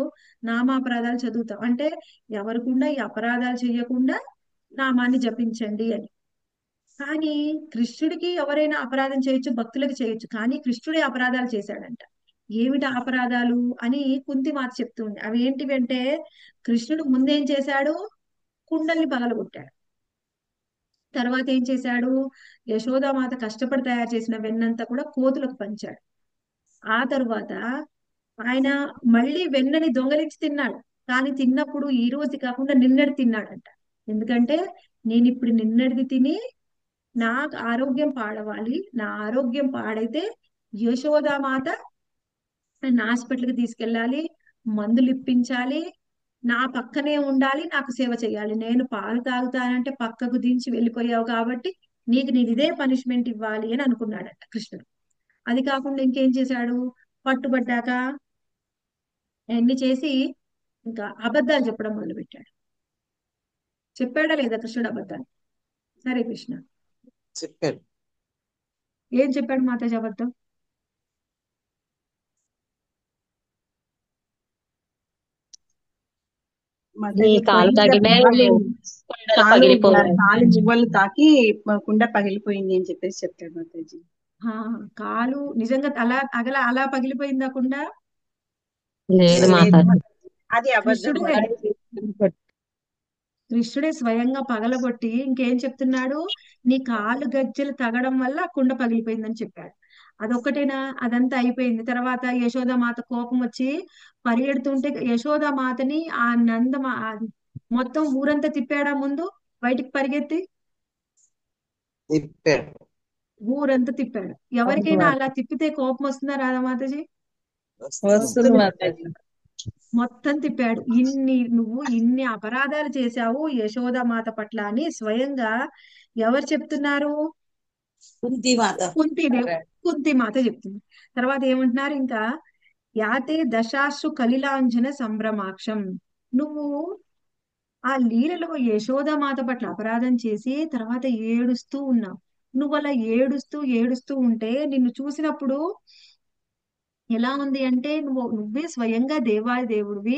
నామాపరాధాలు చదువుతాం. అంటే ఎవరికుండా ఈ అపరాధాలు చేయకుండా నామాన్ని జపించండి అని. కానీ కృష్ణుడికి ఎవరైనా అపరాధం చేయొచ్చు, భక్తులకు చేయొచ్చు, కానీ కృష్ణుడే అపరాధాలు చేశాడంట. ఏమిటి అపరాధాలు అని కుంతి మాత చెప్తుంది. అవి ఏంటివి అంటే, కృష్ణుడు ముందేం చేశాడు, కుండల్ని పగలగొట్టాడు. తర్వాత ఏం చేశాడు, యశోదామాత కష్టపడి తయారు చేసిన వెన్నంతా కూడా కోతులకు పంచాడు. ఆ తరువాత ఆయన మళ్ళీ వెన్నని దొంగలించి తిన్నాడు. కానీ తిన్నప్పుడు ఈ రోజు కాకుండా నిన్నటి తిన్నాడంట. ఎందుకంటే నేను ఇప్పుడు నిన్నటిది తిని నా ఆరోగ్యం పాడవాలి, నా ఆరోగ్యం పాడైతే యశోదామాత నన్ను హాస్పిటల్కి తీసుకెళ్ళాలి, మందులు ఇప్పించాలి, నా పక్కనే ఉండాలి, నాకు సేవ చేయాలి. నేను పాలు తాగుతానంటే పక్కకు దించి వెళ్ళిపోయావు కాబట్టి నీకు నేను ఇదే పనిష్మెంట్ ఇవ్వాలి అని అనుకున్నాడట కృష్ణుడు. అది కాకుండా ఇంకేం చేశాడు, పట్టుబడ్డాక అన్ని చేసి ఇంకా అబద్ధాలు చెప్పడం మొదలుపెట్టాడు. చెప్పాడా లేదా కృష్ణుడు అబద్ధాలు? సరే కృష్ణ, చెప్పాడు. ఏం చెప్పాడు మాతాజీ అబద్ధం? ఈ మాతాజీ కాలు పోయింది తగిలే కాలు కుండలు కాలు పగిలిపోయాయి. కాలు మువ్వలు తాకి కుండ పగిలిపోయింది అని చెప్పేసి చెప్తాడు మాతాజీ. ఆ, కాలు నిజంగా అలా పగిలిపోయిందకుండా లేదు లేదు మాతాజీ. అది అబద్ధం కృష్ణుడే మాతాజీ. కృష్ణుడే స్వయంగా పగలగొట్టి ఇంకేం చెప్తున్నాడు, నీ కాలు గజ్జలు తగడం వల్ల కుండ పగిలిపోయిందని చెప్పాడు. అదొక్కటేనా? అదంతా అయిపోయింది. తర్వాత యశోదామాత కోపం వచ్చి పరిగెడుతుంటే యశోదామాతని ఆ మొత్తం ఊరంతా తిప్పాడా ముందు బయటికి పరిగెత్తి? తిప్పాడు. ఊరంతా తిప్పాడు. ఎవరికైనా అలా తిప్పితే కోపం వస్తుందా రాధామాతజీ? వస్తుంది మాతాజీ. మొత్తం తిప్పాడు. నువ్వు ఇన్ని అపరాధాలు చేశావు యశోదామాత పట్ల అని స్వయంగా ఎవరు చెప్తున్నారు? కుంతి మాత. కుంతి మాత చెప్తుంది. తర్వాత ఏమంటున్నారు ఇంకా, యాతే దశాశ్రు కలిలాంజన సంభ్రమాక్షం. నువ్వు ఆ లీలలో యశోదామాత పట్ల అపరాధం చేసి తర్వాత ఏడుస్తూ ఉన్నావు. నువ్వు అలా ఏడుస్తూ ఏడుస్తూ ఉంటే నిన్ను చూసినప్పుడు ఎలా ఉంది అంటే, నువ్వే స్వయంగా దేవాది దేవుడివి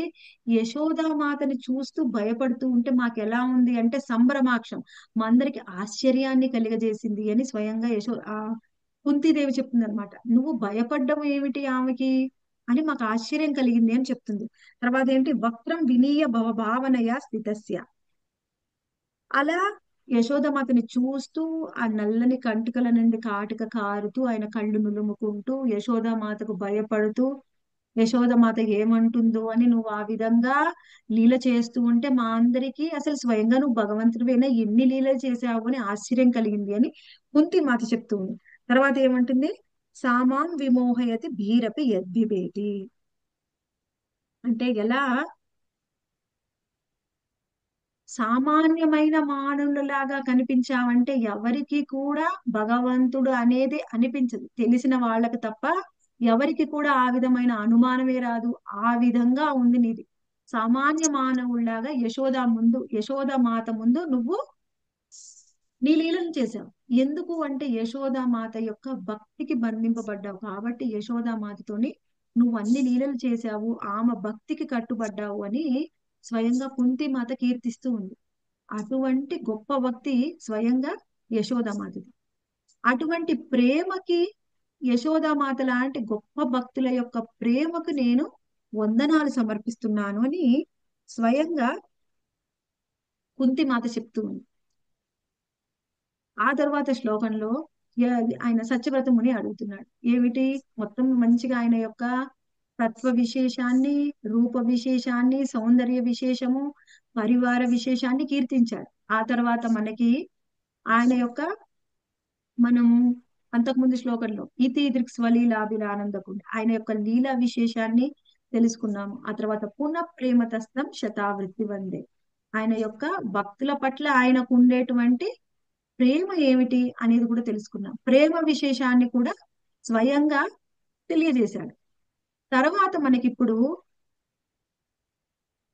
యశోదామాతని చూస్తూ భయపడుతూ ఉంటే మాకు ఎలా ఉంది అంటే సంభ్రమాక్షం, మా అందరికి ఆశ్చర్యాన్ని కలిగజేసింది అని స్వయంగా కుంతీదేవి చెప్తుంది అనమాట. నువ్వు భయపడ్డం ఏమిటి ఆమెకి అని మాకు ఆశ్చర్యం కలిగింది అని చెప్తుంది. తర్వాత ఏంటి, వక్రం వినీయ భావనయ స్థితస్య. అలా యశోదమాతని చూస్తూ ఆ నల్లని కంటికల నుండి కాటుక కారుతూ ఆయన కళ్ళు నులుముకుంటూ యశోదామాతకు భయపడుతూ యశోదమాత ఏమంటుందో అని నువ్వు ఆ విధంగా లీల చేస్తూ ఉంటే మా అందరికీ అసలు స్వయంగా నువ్వు భగవంతుడివైనా ఎన్ని లీలలు చేసావు అని ఆశ్చర్యం కలిగింది అని కుంతి మాత చెప్తూ ఉంది. తర్వాత ఏమంటుంది, సామాం విమోహయతి భీరపి యద్భిబేటి. అంటే ఎలా సామాన్యమైన మానవులాగా కనిపించావంటే ఎవరికి కూడా భగవంతుడు అనేది అనిపించదు. తెలిసిన వాళ్ళకి తప్ప ఎవరికి కూడా ఆ విధమైన అనుమానమే రాదు. ఆ విధంగా ఉంది నీది. సామాన్య మానవుల్లాగా యశోద మాత ముందు నువ్వు నీ లీలను చేశావు. ఎందుకు అంటే యశోదామాత యొక్క భక్తికి బంధింపబడ్డావు కాబట్టి యశోదామాతతోని నువ్వు అన్ని లీలలు చేశావు, ఆమె భక్తికి కట్టుబడ్డావు అని స్వయంగా కుంతి మాత కీర్తిస్తూ ఉంది. అటువంటి గొప్ప భక్తి స్వయంగా యశోదామాతది. అటువంటి ప్రేమకి యశోదామాత లాంటి గొప్ప భక్తుల యొక్క ప్రేమకు నేను వందనాలు సమర్పిస్తున్నాను అని స్వయంగా కుంతి మాత చెప్తూ ఉంది. ఆ తర్వాత శ్లోకంలో ఆయన సత్యవ్రత ముని అడుగుతున్నాడు. ఏమిటి? మొత్తం మంచిగా ఆయన యొక్క తత్వ విశేషాన్ని, రూప విశేషాన్ని, సౌందర్య విశేషము, పరివార విశేషాన్ని కీర్తించాడు. ఆ తర్వాత మనకి ఆయన యొక్క మనము అంతకుముందు శ్లోకంలో ఇతి దృక్స్వలీలాభిరానందకుండ ఆయన యొక్క లీలా విశేషాన్ని తెలుసుకున్నాము. ఆ తర్వాత పునః ప్రేమతస్థం శతావృత్తి వందే, ఆయన యొక్క భక్తుల పట్ల ఆయనకు ఉండేటువంటి ప్రేమ ఏమిటి అనేది కూడా తెలుసుకున్నాం. ప్రేమ విశేషాన్ని కూడా స్వయంగా తెలియజేశాడు. తర్వాత మనకిప్పుడు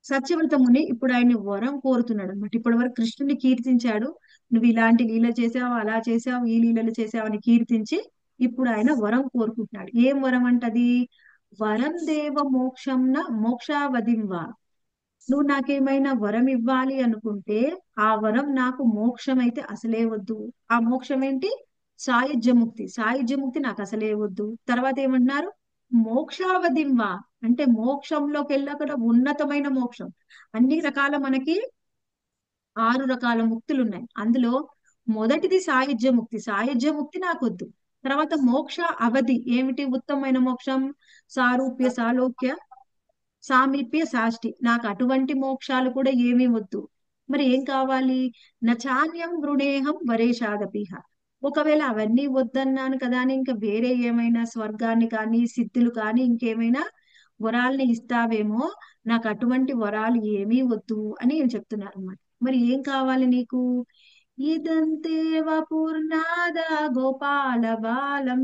సత్యవ్రత ముని ఇప్పుడు ఆయన వరం కోరుతున్నాడు అనమాట. ఇప్పటి వరకు కృష్ణుని కీర్తించాడు, నువ్వు ఇలాంటి లీల చేసావు, అలా చేసావు, ఈ లీలలు చేసావు అని కీర్తించి ఇప్పుడు ఆయన వరం కోరుకుంటున్నాడు. ఏం వరం అంటది? వరం దేవ మోక్షంన మోక్షావధింవా. నువ్వు నాకేమైనా వరం ఇవ్వాలి అనుకుంటే ఆ వరం నాకు మోక్షం అయితే అసలే వద్దు. ఆ మోక్షం ఏంటి? సాయుధ్యముక్తి. సాయుధ్యముక్తి నాకు అసలే వద్దు. తర్వాత ఏమంటున్నారు? మోక్షావధింవా, అంటే మోక్షంలోకి వెళ్ళక్కడ ఉన్నతమైన మోక్షం. అన్ని రకాల మనకి 6 రకాల ముక్తులు ఉన్నాయి. అందులో మొదటిది సాయుధ్య ముక్తి. సాయుధ్య ముక్తి నాకొద్దు. తర్వాత మోక్ష అవధి ఏమిటి? ఉత్తమమైన మోక్షం. సారూప్య, సాలోక్య, సామీప్య, సాష్టి. నాకు అటువంటి మోక్షాలు కూడా ఏమీ వద్దు. మరి ఏం కావాలి? నచాన్యం వృణేహం వరేషాదపిహ. ఒకవేళ అవన్నీ వద్దన్నాను కదా అని ఇంకా వేరే ఏమైనా స్వర్గాన్ని కానీ సిద్ధులు కానీ ఇంకేమైనా వరాల్ని ఇస్తావేమో, నాకు అటువంటి వరాలు ఏమీ వద్దు అని నేను చెప్తున్నారు అన్నమాట. మరి ఏం కావాలి నీకు? ఇదంతే వపూర్ణాద గోపాల బాలం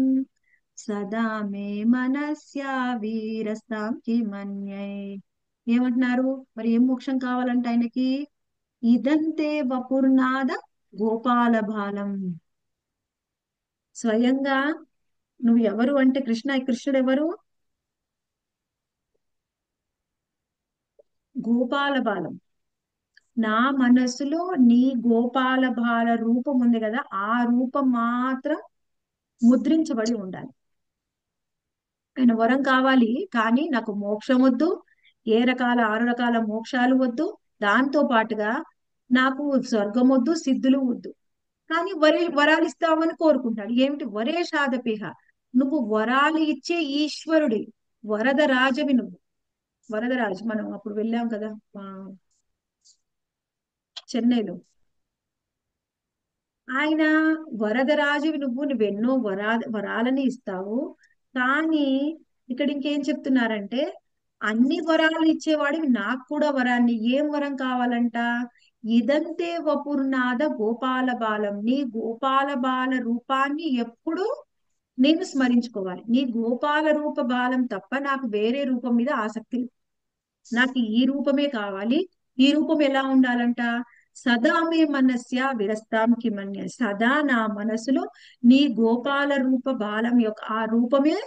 సదా మే మనస్యా వీరస్తాం కిమన్యై. ఏమంటున్నారు? మరి ఏం మోక్షం కావాలంట ఆయనకి? ఇదంతే వపూర్ణాద గోపాల బాలం. స్వయంగా నువ్వు ఎవరు అంటే కృష్ణుడు ఎవరు? గోపాల బాలం. నా మనసులో నీ గోపాల బాల రూపం ఉంది కదా, ఆ రూపం మాత్రం ముద్రించబడి ఉండాలి. ఆయన వరం కావాలి, కానీ నాకు మోక్షం వద్దు, ఏ రకాల 6 రకాల మోక్షాలు వద్దు, దాంతో పాటుగా నాకు స్వర్గం వద్దు, సిద్ధులు వద్దు. కానీ వరాలు ఇస్తావని కోరుకుంటాడు. ఏమిటి? వరేషాదపిహ. నువ్వు వరాలు ఇచ్చే ఈశ్వరుడి, వరదరాజవి నువ్వు. వరదరాజు మనం అప్పుడు వెళ్ళాం కదా చెన్నైలో. ఆయన వరదరాజువి నువ్వెన్నో వరాలని ఇస్తావు. కానీ ఇక్కడ ఇంకేం చెప్తున్నారంటే, అన్ని వరాలు ఇచ్చేవాడివి, నాకు కూడా వరాన్ని. ఏం వరం కావాలంట? ఇదంతే వపుర్నాద గోపాల బాలం. నీ గోపాల బాల రూపాన్ని ఎప్పుడు నేను స్మరించుకోవాలి. నీ గోపాల రూప బాలం తప్ప నాకు వేరే రూపం మీద ఆసక్తి లేదు. నాకు ఈ రూపమే కావాలి. ఈ రూపం ఎలా ఉండాలంట? సదా మే మనస్య విరస్తాం కిమన్య. సదా నా మనసులో నీ గోపాల రూప బాలం యొక్క ఆ రూపమే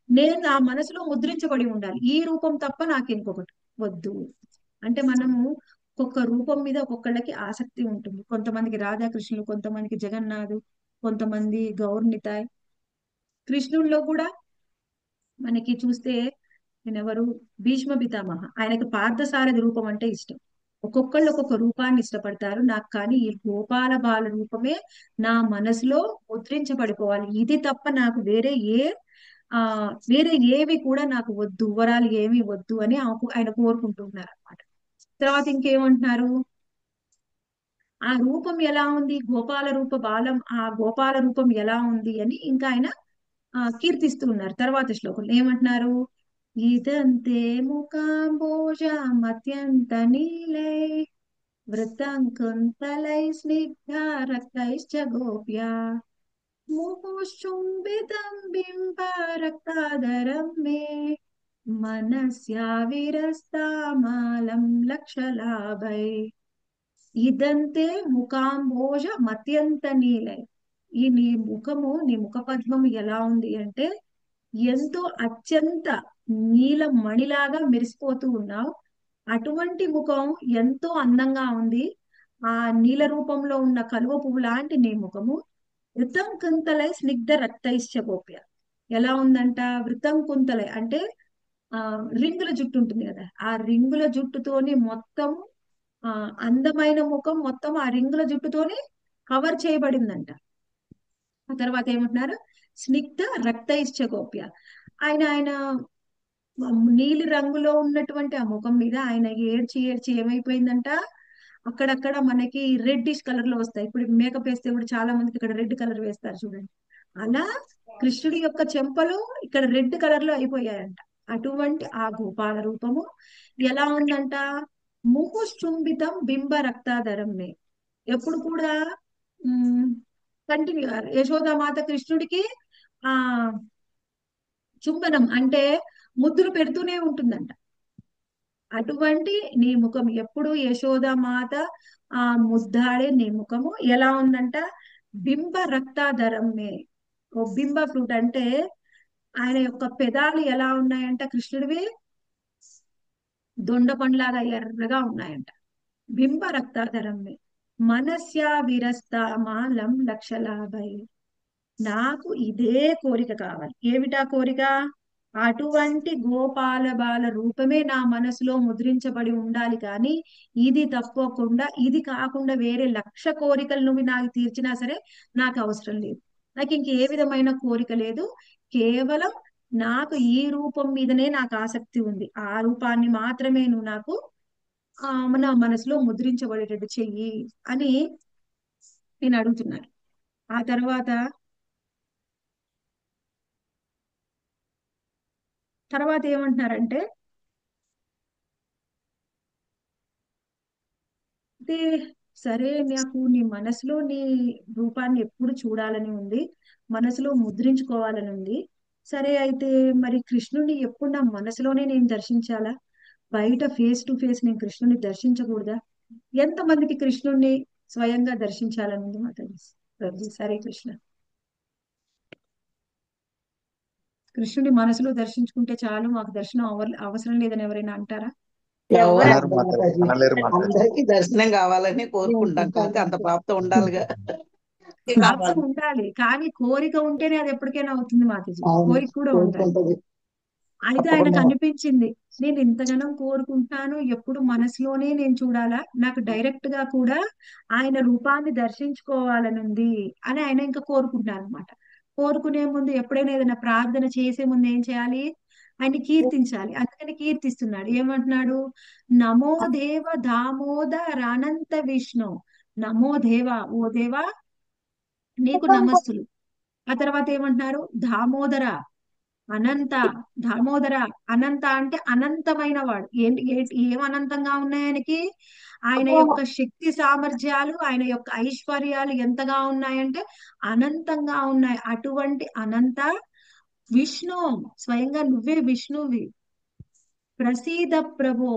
నేను నా మనసులో ముద్రించబడి ఉండాలి. ఈ రూపం తప్ప నాకు ఇంకొకటి వద్దు. అంటే మనము ఒక్కొక్క రూపం మీద ఒక్కొక్కళ్ళకి ఆసక్తి ఉంటుంది. కొంతమందికి రాధాకృష్ణులు, కొంతమందికి జగన్నాథు, కొంతమంది గౌర్నితాయ్. కృష్ణుల్లో కూడా మనకి చూస్తే ఎవరు? భీష్మ పితామహ. ఆయనకి పార్థసారథి రూపం అంటే ఇష్టం. ఒక్కొక్కళ్ళు ఒక్కొక్క రూపాన్ని ఇష్టపడతారు. నాకు కానీ ఈ గోపాల బాల రూపమే నా మనసులో ముద్రించబడిపోవాలి. ఇది తప్ప నాకు వేరే ఏవి కూడా నాకు వద్దు, వరాలు ఏమి వద్దు అని ఆయన కోరుకుంటున్నారు అనమాట. తర్వాత ఇంకేమంటున్నారు? ఆ రూపం ఎలా ఉంది? గోపాల రూప బాలం. ఆ గోపాల రూపం ఎలా ఉంది అని ఇంకా ఆయన కీర్తిస్తూ ఉన్నారు. తర్వాత శ్లోకంలో ఏమంటున్నారు? ఇదంతే ముకాంబోజమత్యంత నీలై వృత్తంకుంతలై స్నిగ్ధ రక్తైశ్చ గోప్యా ముహుశ్చుంబితం బింబ రక్తాదరం మే మనస్యా విరస్తామాలం లక్షలాభై. ఇదంతే ముకాంబోజ మత్యంత నీలై. ఈ నీ ముఖ పద్మము ఎలా ఉంది అంటే ఎంతో అత్యంత నీల మణిలాగా మెరిసిపోతూ ఉన్నావు. అటువంటి ముఖం ఎంతో అందంగా ఉంది. ఆ నీల రూపంలో ఉన్న కలువ పువ్వు లాంటి నీ ముఖము వృతం కుంతలై స్నిగ్ధ రక్తైశ్చ గోప్య. ఎలా ఉందంట? వృతం కుంతలై అంటే రింగుల జుట్టు ఉంటుంది కదా, ఆ రింగుల జుట్టుతోని మొత్తం అందమైన ముఖం మొత్తం ఆ రింగుల జుట్టుతోని కవర్ చేయబడిందంట. ఆ తర్వాత ఏమంటున్నారు? స్నిగ్ధ రక్తైశ్చ గోప్య. ఆయన నీలి రంగులో ఉన్నటువంటి ఆ ముఖం మీద ఆయన ఏడ్చి ఏడ్చి ఏమైపోయిందంట, అక్కడక్కడ మనకి రెడ్డిష్ కలర్ లో వస్తాయి. ఇప్పుడు మేకప్ వేస్తే కూడా చాలా మందికి ఇక్కడ రెడ్ కలర్ వేస్తారు చూడండి. అలా కృష్ణుడి యొక్క చెంపలు ఇక్కడ రెడ్ కలర్ లో అయిపోయాయంట. అటువంటి ఆ గోపాల రూపము ఎలా ఉందంట? ముహుశ్చుంబితం బింబ రక్తాధరం మే. ఎప్పుడు కూడా కంటిన్యూ యశోదామాత కృష్ణుడికి ఆ చుంబనం అంటే ముద్దులు పెడుతూనే ఉంటుందంట. అటువంటి నీ ముఖం ఎప్పుడు యశోదామాత ఆ ముద్దాడే నీ ముఖము ఎలా ఉందంట, బింబ రక్తాధరమ్మే. ఓ బింబ ఫ్రూట్ అంటే ఆయన యొక్క పెదాలు ఎలా ఉన్నాయంట కృష్ణుడివి, దొండ పండ్లాగా ఎర్రగా ఉన్నాయంట. బింబ రక్తాధరమ్మే మనస్యా విరస్తామాలం లక్షలాభై. నాకు ఇదే కోరిక కావాలి. ఏమిటా కోరిక? అటువంటి గోపాల బాల రూపమే నా మనసులో ముద్రించబడి ఉండాలి, కానీ ఇది తప్పకుండా, ఇది కాకుండా వేరే 1,00,000 కోరికలు నువ్వు నాకు తీర్చినా సరే నాకు అవసరం లేదు. నాకు ఇంకే విధమైన కోరిక లేదు. కేవలం నాకు ఈ రూపం మీదనే నాకు ఆసక్తి ఉంది. ఆ రూపాన్ని మాత్రమే నువ్వు నాకు నా మనసులో ముద్రించబడేటట్టు చెయ్యి అని నేను అడుగుతున్నాను. ఆ తర్వాత ఏమంటున్నారంటే, అయితే సరే నాకు నీ మనసులో నీ రూపాన్ని ఎప్పుడు చూడాలని ఉంది, మనసులో ముద్రించుకోవాలని ఉంది. సరే అయితే మరి కృష్ణుని ఎప్పుడు నా మనసులోనే నేను దర్శించాలా? బయట ఫేస్ టు ఫేస్ నేను కృష్ణుని దర్శించకూడదా? ఎంతమందికి కృష్ణుణ్ణి స్వయంగా దర్శించాలని ఉంది మాతాజీ? ప్రభుజీ సరే కృష్ణ. కృష్ణుడి మనసులో దర్శించుకుంటే చాలు, మాకు దర్శనం అవసరం లేదని ఎవరైనా అంటారా? ఎవరు అనలేరు మాతాజీ, మాతాజీ, అనలేరు మాతాజీ. అందరికీ దర్శనం కావాలని కోరుకుంటాం, కాకపోతే అంత ప్రాప్తం ఉండాలిగా. ప్రాప్తం ఉండాలి, కానీ కోరిక ఉంటేనే అది ఎప్పటికైనా అవుతుంది మాతాజీ. కోరిక కూడా ఉండాలి. అయితే ఆయనకు అనిపించింది, నేను ఇంతగానం కోరుకుంటాను, ఎప్పుడు మనసులోనే నేను చూడాలా, నాకు డైరెక్ట్ గా కూడా ఆయన రూపాన్ని దర్శించుకోవాలని ఉంది అని ఆయన ఇంకా కోరుకుంటున్నారు అనమాట. కోరుకునే ముందు ఎప్పుడైనా ఏదైనా ప్రార్థన చేసే ముందు ఏం చేయాలి? ఆయన కీర్తించాలి. అందుకని కీర్తిస్తున్నాడు. ఏమంటున్నాడు? నమో దేవ దామోదర అనంత విష్ణు. నమో దేవ, ఓ దేవా నీకు నమస్సులు. ఆ తర్వాత ఏమంటున్నారు? దామోదర అనంత. దామోదర అనంత అంటే అనంతమైన వాడు. ఏంటి ఏం అనంతంగా ఉన్నాయి ఆయనకి? ఆయన యొక్క శక్తి సామర్థ్యాలు, ఆయన యొక్క ఐశ్వర్యాలు ఎంతగా ఉన్నాయంటే అనంతంగా ఉన్నాయి. అటువంటి అనంత విష్ణు, స్వయంగా నువ్వే విష్ణువి. ప్రసీద ప్రభో,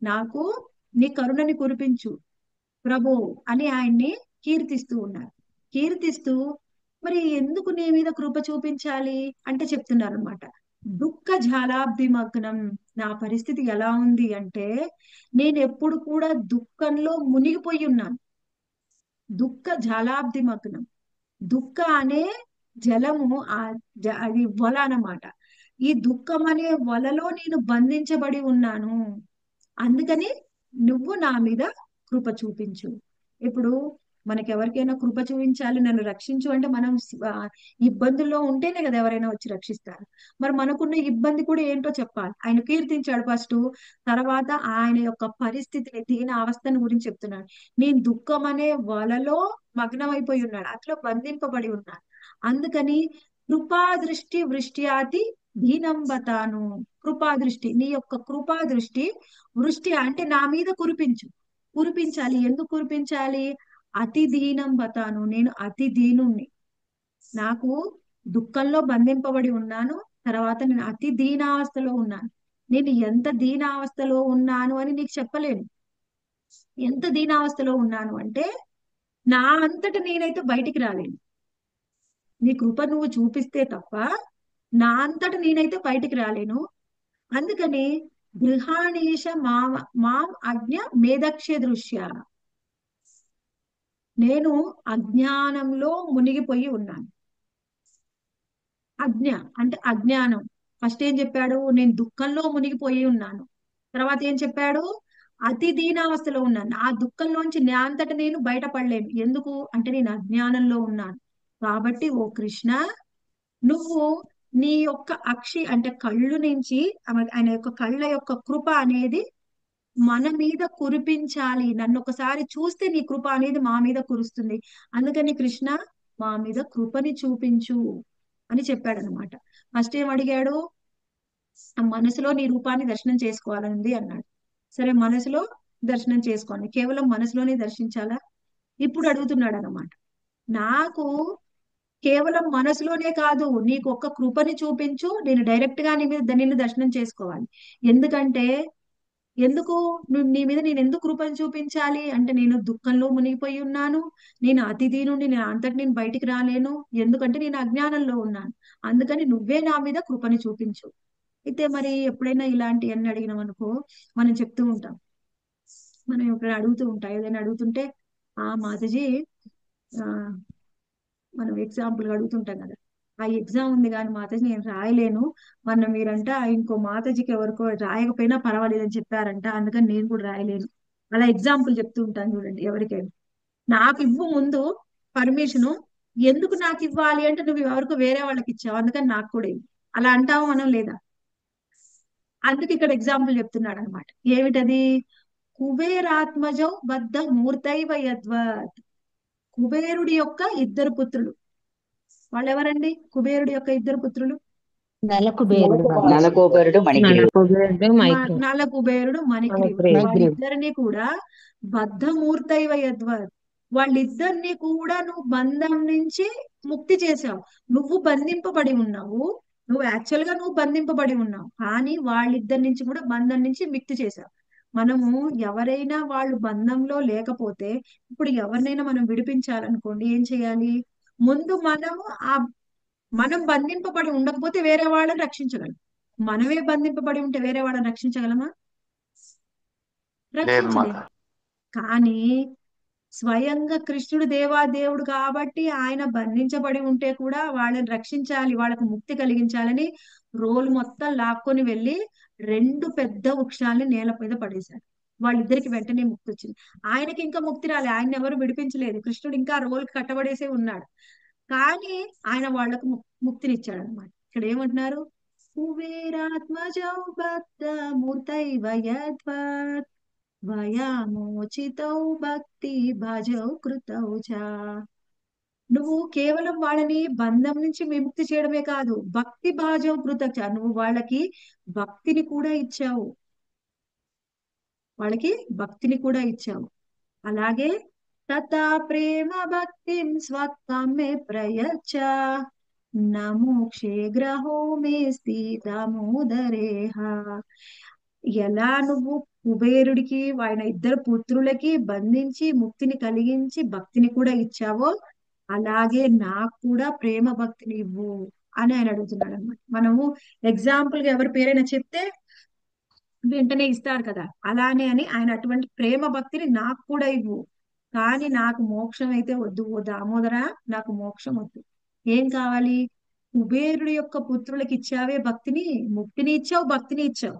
నాకు నీ కరుణని కురిపించు ప్రభు అని ఆయన్ని కీర్తిస్తూ ఉన్నారు. కీర్తిస్తూ మరి ఎందుకు నీ మీద కృప చూపించాలి అంటే చెప్తున్నారు అనమాట. దుఃఖ జాలాబ్ధిమగ్నం. నా పరిస్థితి ఎలా ఉంది అంటే నేను ఎప్పుడు కూడా దుఃఖంలో మునిగిపోయి ఉన్నాను. దుఃఖ జాలాబ్ధిమగ్నం. దుఃఖ అనే జలము అది వల అన్నమాట. ఈ దుఃఖం అనే వలలో నేను బంధించబడి ఉన్నాను. అందుకని నువ్వు నా మీద కృప చూపించు. ఇప్పుడు మనకెవరికైనా కృప చూపించాలి, నన్ను రక్షించు అంటే మనం ఇబ్బందుల్లో ఉంటేనే కదా ఎవరైనా వచ్చి రక్షిస్తారు. మరి మనకున్న ఇబ్బంది కూడా ఏంటో చెప్పాలి. ఆయన కీర్తించాడు ఫస్ట్, తర్వాత ఆయన యొక్క పరిస్థితిని, దీని అవస్థను గురించి చెప్తున్నాడు. నేను దుఃఖం అనే వలలో మగ్నమైపోయి ఉన్నాడు, అట్లా బంధింపబడి ఉన్నాను. అందుకని కృపా దృష్టి వృష్ట్యాతి దీనంబతాను. కృపా దృష్టి, నీ యొక్క కృపా దృష్టి, వృష్టి అంటే నా మీద కురిపించు. కురిపించాలి. ఎందుకు కురిపించాలి? అతి దీనం బతాను, నేను అతి దీనుణ్ణి. నాకు దుఃఖంలో బంధింపబడి ఉన్నాను, తర్వాత నేను అతి దీనావస్థలో ఉన్నాను. నేను ఎంత దీనావస్థలో ఉన్నాను అని నీకు చెప్పలేను. ఎంత దీనావస్థలో ఉన్నాను అంటే నా అంతట నేనైతే బయటికి రాలేను. నీ కృప నువ్వు చూపిస్తే తప్ప నా అంతట నేనైతే బయటికి రాలేను. అందుకని గృహాణీష మాం అజ్ఞ మేదక్ష్య దృశ్య. నేను అజ్ఞానంలో మునిగిపోయి ఉన్నాను. అజ్ఞ అంటే అజ్ఞానం. ఫస్ట్ ఏం చెప్పాడు? నేను దుఃఖంలో మునిగిపోయి ఉన్నాను. తర్వాత ఏం చెప్పాడు? అతి దీనావస్థలో ఉన్నాను. ఆ దుఃఖంలోంచి నా అంతట నేను బయటపడలేను. ఎందుకు అంటే నేను అజ్ఞానంలో ఉన్నాను. కాబట్టి ఓ కృష్ణ, నువ్వు నీ యొక్క అక్షి అంటే కళ్ళు నుంచి ఆయన యొక్క కళ్ళ యొక్క కృప అనేది మన మీద కురిపించాలి. నన్ను ఒకసారి చూస్తే నీ కృప అనేది మా మీద కురుస్తుంది. అందుకని కృష్ణ మా మీద కృపని చూపించు అని చెప్పాడనమాట. ఫస్ట్ ఏం అడిగాడు? ఆ మనసులో నీ రూపాన్ని దర్శనం చేసుకోవాలని అన్నాడు. సరే మనసులో దర్శనం చేసుకోండి. కేవలం మనసులోనే దర్శించాలా? ఇప్పుడు అడుగుతున్నాడు అనమాట. నాకు కేవలం మనసులోనే కాదు, నీకు ఒక్క కృపని చూపించు, నేను డైరెక్ట్ గా నిన్ను దర్శనం చేసుకోవాలి. ఎందుకంటే ఎందుకు నీ మీద నేను ఎందుకు కృపను చూపించాలి అంటే, నేను దుఃఖంలో మునిగిపోయి ఉన్నాను, నేను అతిథి నుండి నేను అంతటి నేను బయటికి రాలేను, ఎందుకంటే నేను అజ్ఞానంలో ఉన్నాను. అందుకని నువ్వే నా మీద కృపని చూపించు. అయితే మరి ఎప్పుడైనా ఇలాంటివన్నీ అడిగినాం అనుకో, మనం చెప్తూ ఉంటాం, మనం ఎప్పుడైనా అడుగుతూ ఉంటాం, ఏదైనా అడుగుతుంటే, ఆ మాతాజీ, ఆ మనం ఎగ్జాంపుల్ అడుగుతుంటాం కదా, ఆ ఎగ్జామ్ ఉంది కానీ మాతాజీ నేను రాయలేను, మొన్న మీరంట ఇంకో మాతాజీకి ఎవరికో రాయకపోయినా పర్వాలేదని చెప్పారంట, అందుకని నేను కూడా రాయలేను. అలా ఎగ్జాంపుల్ చెప్తూ ఉంటాను చూడండి ఎవరికైనా. నాకు ఇవ్వు ముందు పర్మిషను, ఎందుకు నాకు ఇవ్వాలి అంటే నువ్వు ఎవరికో వేరే వాళ్ళకి ఇచ్చావు, అందుకని నాకు కూడా ఇవ్వు. అలా అంటాము మనం లేదా? అందుకే ఇక్కడ ఎగ్జాంపుల్ చెప్తున్నాడు అనమాట. ఏమిటది? కుబేరాత్మజౌ బద్ధ మూర్తైవ యద్వత్. కుబేరుడి యొక్క ఇద్దరు పుత్రులు. వాళ్ళు ఎవరండి కుబేరుడి యొక్క ఇద్దరు పుత్రులు? నలకుబేరుడు నలకోబరుడు మణిగ్రీవుడు. నలకుబేరుడు మైక్రో నల కుబేరుడు మణిగ్రీవుడు. మైగ్రీవుడు. వాళ్ళిద్దరిని కూడా బద్ధమూర్తైవ యద్వత్, వాళ్ళిద్దరిని కూడా నువ్వు బంధం నుంచి ముక్తి చేశావు. నువ్వు బంధింపబడి ఉన్నావు, నువ్వు యాక్చువల్ గా నువ్వు బంధింపబడి ఉన్నావు, కానీ వాళ్ళిద్దరి నుంచి కూడా బంధం నుంచి ముక్తి చేశావు. మనము ఎవరైనా వాళ్ళు బంధంలో లేకపోతే, ఇప్పుడు ఎవరినైనా మనం విడిపించాలనుకోండి ఏం చేయాలి? ముందు మనం బంధింపబడి ఉండకపోతే వేరే వాళ్ళని రక్షించగలం. మనమే బంధింపబడి ఉంటే వేరే వాళ్ళని రక్షించగలమా? లేదు రక్షించలేము. మాత. కానీ స్వయంగా కృష్ణుడు దేవాదేవుడు కాబట్టి ఆయన బంధించబడి ఉంటే కూడా వాళ్ళని రక్షించాలి, వాళ్ళకు ముక్తి కలిగించాలని రోలు మొత్తం లాక్కొని వెళ్ళి రెండు పెద్ద వృక్షాలని నేల మీద పడేశారు. వాళ్ళిద్దరికి వెంటనే ముక్తి వచ్చింది. ఆయనకి ఇంకా ముక్తి రాలే, ఆయన ఎవరు విడిపించలేదు, కృష్ణుడు ఇంకా రోల్కి కట్టబడేసే ఉన్నాడు. కానీ ఆయన వాళ్లకు ముక్తినిచ్చాడు అనమాట. ఇక్కడ ఏమంటున్నారు? కుబేరాత్మజౌ భక్త మూర్తైవ యద్వత్ వయామోచితౌ భక్తి భజౌ కృతౌ చ. నువ్వు కేవలం వాళ్ళని బంధం నుంచి విముక్తి చేయడమే కాదు, భక్తి భాజౌ కృత చ, నువ్వు వాళ్ళకి భక్తిని కూడా ఇచ్చావు, వాళ్ళకి భక్తిని కూడా ఇచ్చావు. అలాగే తథా ప్రేమ భక్తిం స్వత్వం మే ప్రయచ్చ నమోక్షే గ్రహో మే స్థితమోదరేహ. ఎలా నువ్వు కుబేరుడికి ఆయన ఇద్దరు పుత్రులకి బంధించి ముక్తిని కలిగించి భక్తిని కూడా ఇచ్చావో, అలాగే నాకు కూడా ప్రేమ భక్తిని ఇవ్వు అని ఆయన అడుగుతున్నాడు అనమాట. మనము ఎగ్జాంపుల్ గా ఎవరి పేరైనా చెప్తే వెంటనే ఇస్తాడు కదా, అలానే అని ఆయన అటువంటి ప్రేమ భక్తిని నాకు కూడా ఇవ్వు, కానీ నాకు మోక్షం అయితే వద్దు, ఓ దామోదరా, నాకు మోక్షం వద్దు. ఏం కావాలి? కుబేరుడి యొక్క పుత్రులకి ఇచ్చావే భక్తిని, ముక్తిని ఇచ్చావు, భక్తిని ఇచ్చావు,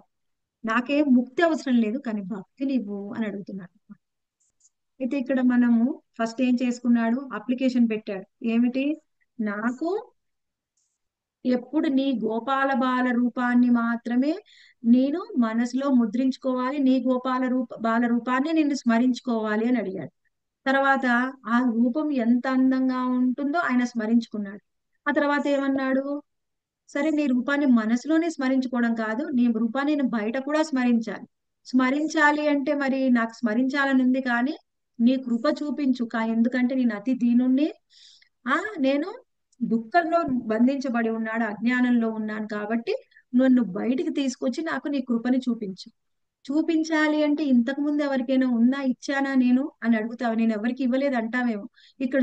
నాకేం ముక్తి అవసరం లేదు, కానీ భక్తిని ఇవ్వు అని అడుగుతున్నాడు. అయితే ఇక్కడ మనము ఫస్ట్ ఏం చేసుకున్నాడు? అప్లికేషన్ పెట్టాడు. ఏమిటి? నాకు ఎప్పుడు నీ గోపాల బాల రూపాన్ని మాత్రమే నేను మనసులో ముద్రించుకోవాలి, నీ బాల రూపాన్ని నేను స్మరించుకోవాలి అని అడిగాడు. తర్వాత ఆ రూపం ఎంత అందంగా ఉంటుందో ఆయన స్మరించుకున్నాడు. ఆ తర్వాత ఏమన్నాడు? సరే, నీ రూపాన్ని మనసులోనే స్మరించుకోవడం కాదు, నీ రూపాన్ని నేను బయట కూడా స్మరించాలి. స్మరించాలి అంటే మరి నాకు స్మరించాలని ఉంది, కానీ నీ కృప చూపించు. ఎందుకంటే నేను అతి దీనుణ్ణి, నేను దుఃఖంలో బంధించబడి ఉన్నాడు, అజ్ఞానంలో ఉన్నాను, కాబట్టి నన్ను బయటికి తీసుకొచ్చి నాకు నీ కృపని చూపించు. చూపించాలి అంటే ఇంతకు ముందు ఎవరికైనా ఉన్నా ఇచ్చానా నేను అని అడుగుతావు, నేను ఎవరికి ఇవ్వలేదు అంటావేమో. ఇక్కడ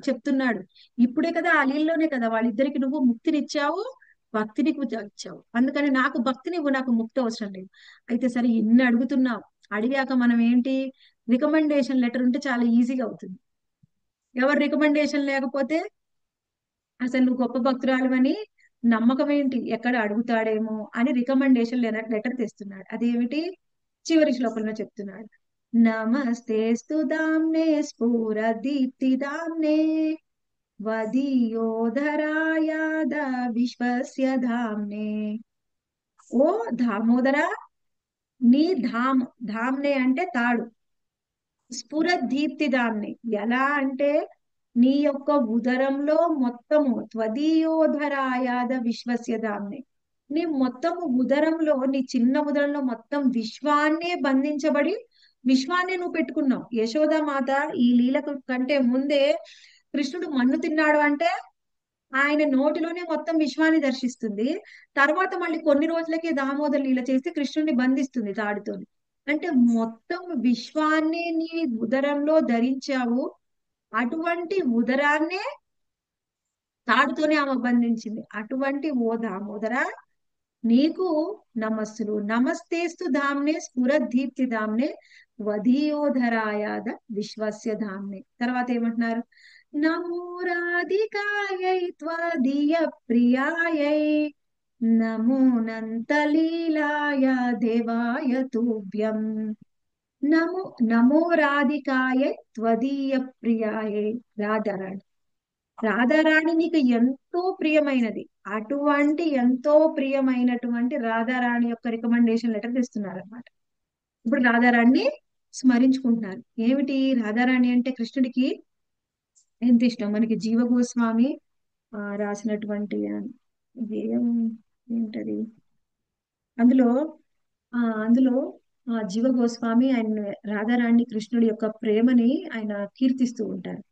చెప్తున్నాడు, ఇప్పుడే కదా ఆ లీలలోనే కదా వాళ్ళిద్దరికి నువ్వు ముక్తినిచ్చావు, భక్తిని ఇచ్చావు, అందుకని నాకు భక్తిని ఇవ్వు, నాకు ముక్తి అవసరం లేదు. అయితే సరే, ఇన్ని అడుగుతున్నావు, అడిగాక మనం ఏంటి? రికమెండేషన్ లెటర్ ఉంటే చాలా ఈజీగా అవుతుంది. ఎవరు రికమెండేషన్ లేకపోతే అసలు నువ్వు గొప్ప భక్తురాలువని నమ్మకం ఏంటి? ఎక్కడ అడుగుతాడేమో అని రికమెండేషన్ లెటర్ తెస్తున్నాడు. అదేమిటి? చివరి శ్లోకంలో చెప్తున్నాడు, నమస్తేస్తు దామ్నే స్ఫుర దీప్తి దామ్నే వదీయోధరాయాద విశ్వస్య ధామ్నే. ఓ దామోదర, నీ ధామ్నే అంటే తాడు, స్ఫుర దీప్తి దామ్నే ఎలా అంటే నీ యొక్క ఉదరంలో మొత్తము, త్వదీయోధరాయాద విశ్వస్య ధామ్నే, నీ మొత్తము ఉదరంలో, నీ చిన్న ఉదరంలో మొత్తం విశ్వాన్నే బంధించబడి విశ్వాన్నే నువ్వు పెట్టుకున్నావు. యశోదామాత ఈ లీలకు కంటే ముందే కృష్ణుడు మన్ను తిన్నాడు అంటే ఆయన నోటిలోనే మొత్తం విశ్వాన్ని దర్శిస్తుంది. తర్వాత మళ్ళీ కొన్ని రోజులకే దామోదర లీల చేసి కృష్ణుడిని బంధిస్తుంది తాడుతోని. అంటే మొత్తం విశ్వాన్ని నీ ఉదరంలో ధరించావు. అటువంటి ఉదరాన్నే తాడుతోనే ఆమె బంధించింది. అటువంటి ఓ దామోదర నీకు నమస్సులు. నమస్తేస్తు ధామ్నే స్ఫురదీప్తి ధామ్నే వదీయోధరాయాద విశ్వస్య ధామ్నే. తర్వాత ఏమంటున్నారు? నమో రాధికాయై త్వదీయ ప్రియాయై నమోనంతలీలాయ దేవాయ తుభ్యం. నమో నమో రాధికాయై త్వదీయ ప్రియాయై. రాధారాణి, రాధారాణి నీకు ఎంతో ప్రియమైనది. అటువంటి ఎంతో ప్రియమైనటువంటి రాధారాణి యొక్క రికమెండేషన్ లెటర్ తెస్తున్నారు అనమాట. ఇప్పుడు రాధారాణిని స్మరించుకుంటున్నారు. ఏమిటి రాధారాణి అంటే? కృష్ణుడికి ఎంత ఇష్టం. మనకి జీవ గోస్వామి రాసినటువంటి గేయం ఏంటది, అందులో అందులో జీవ గోస్వామి ఆయన రాధారాణి కృష్ణుడి యొక్క ప్రేమని ఆయన కీర్తిస్తూ ఉంటారు.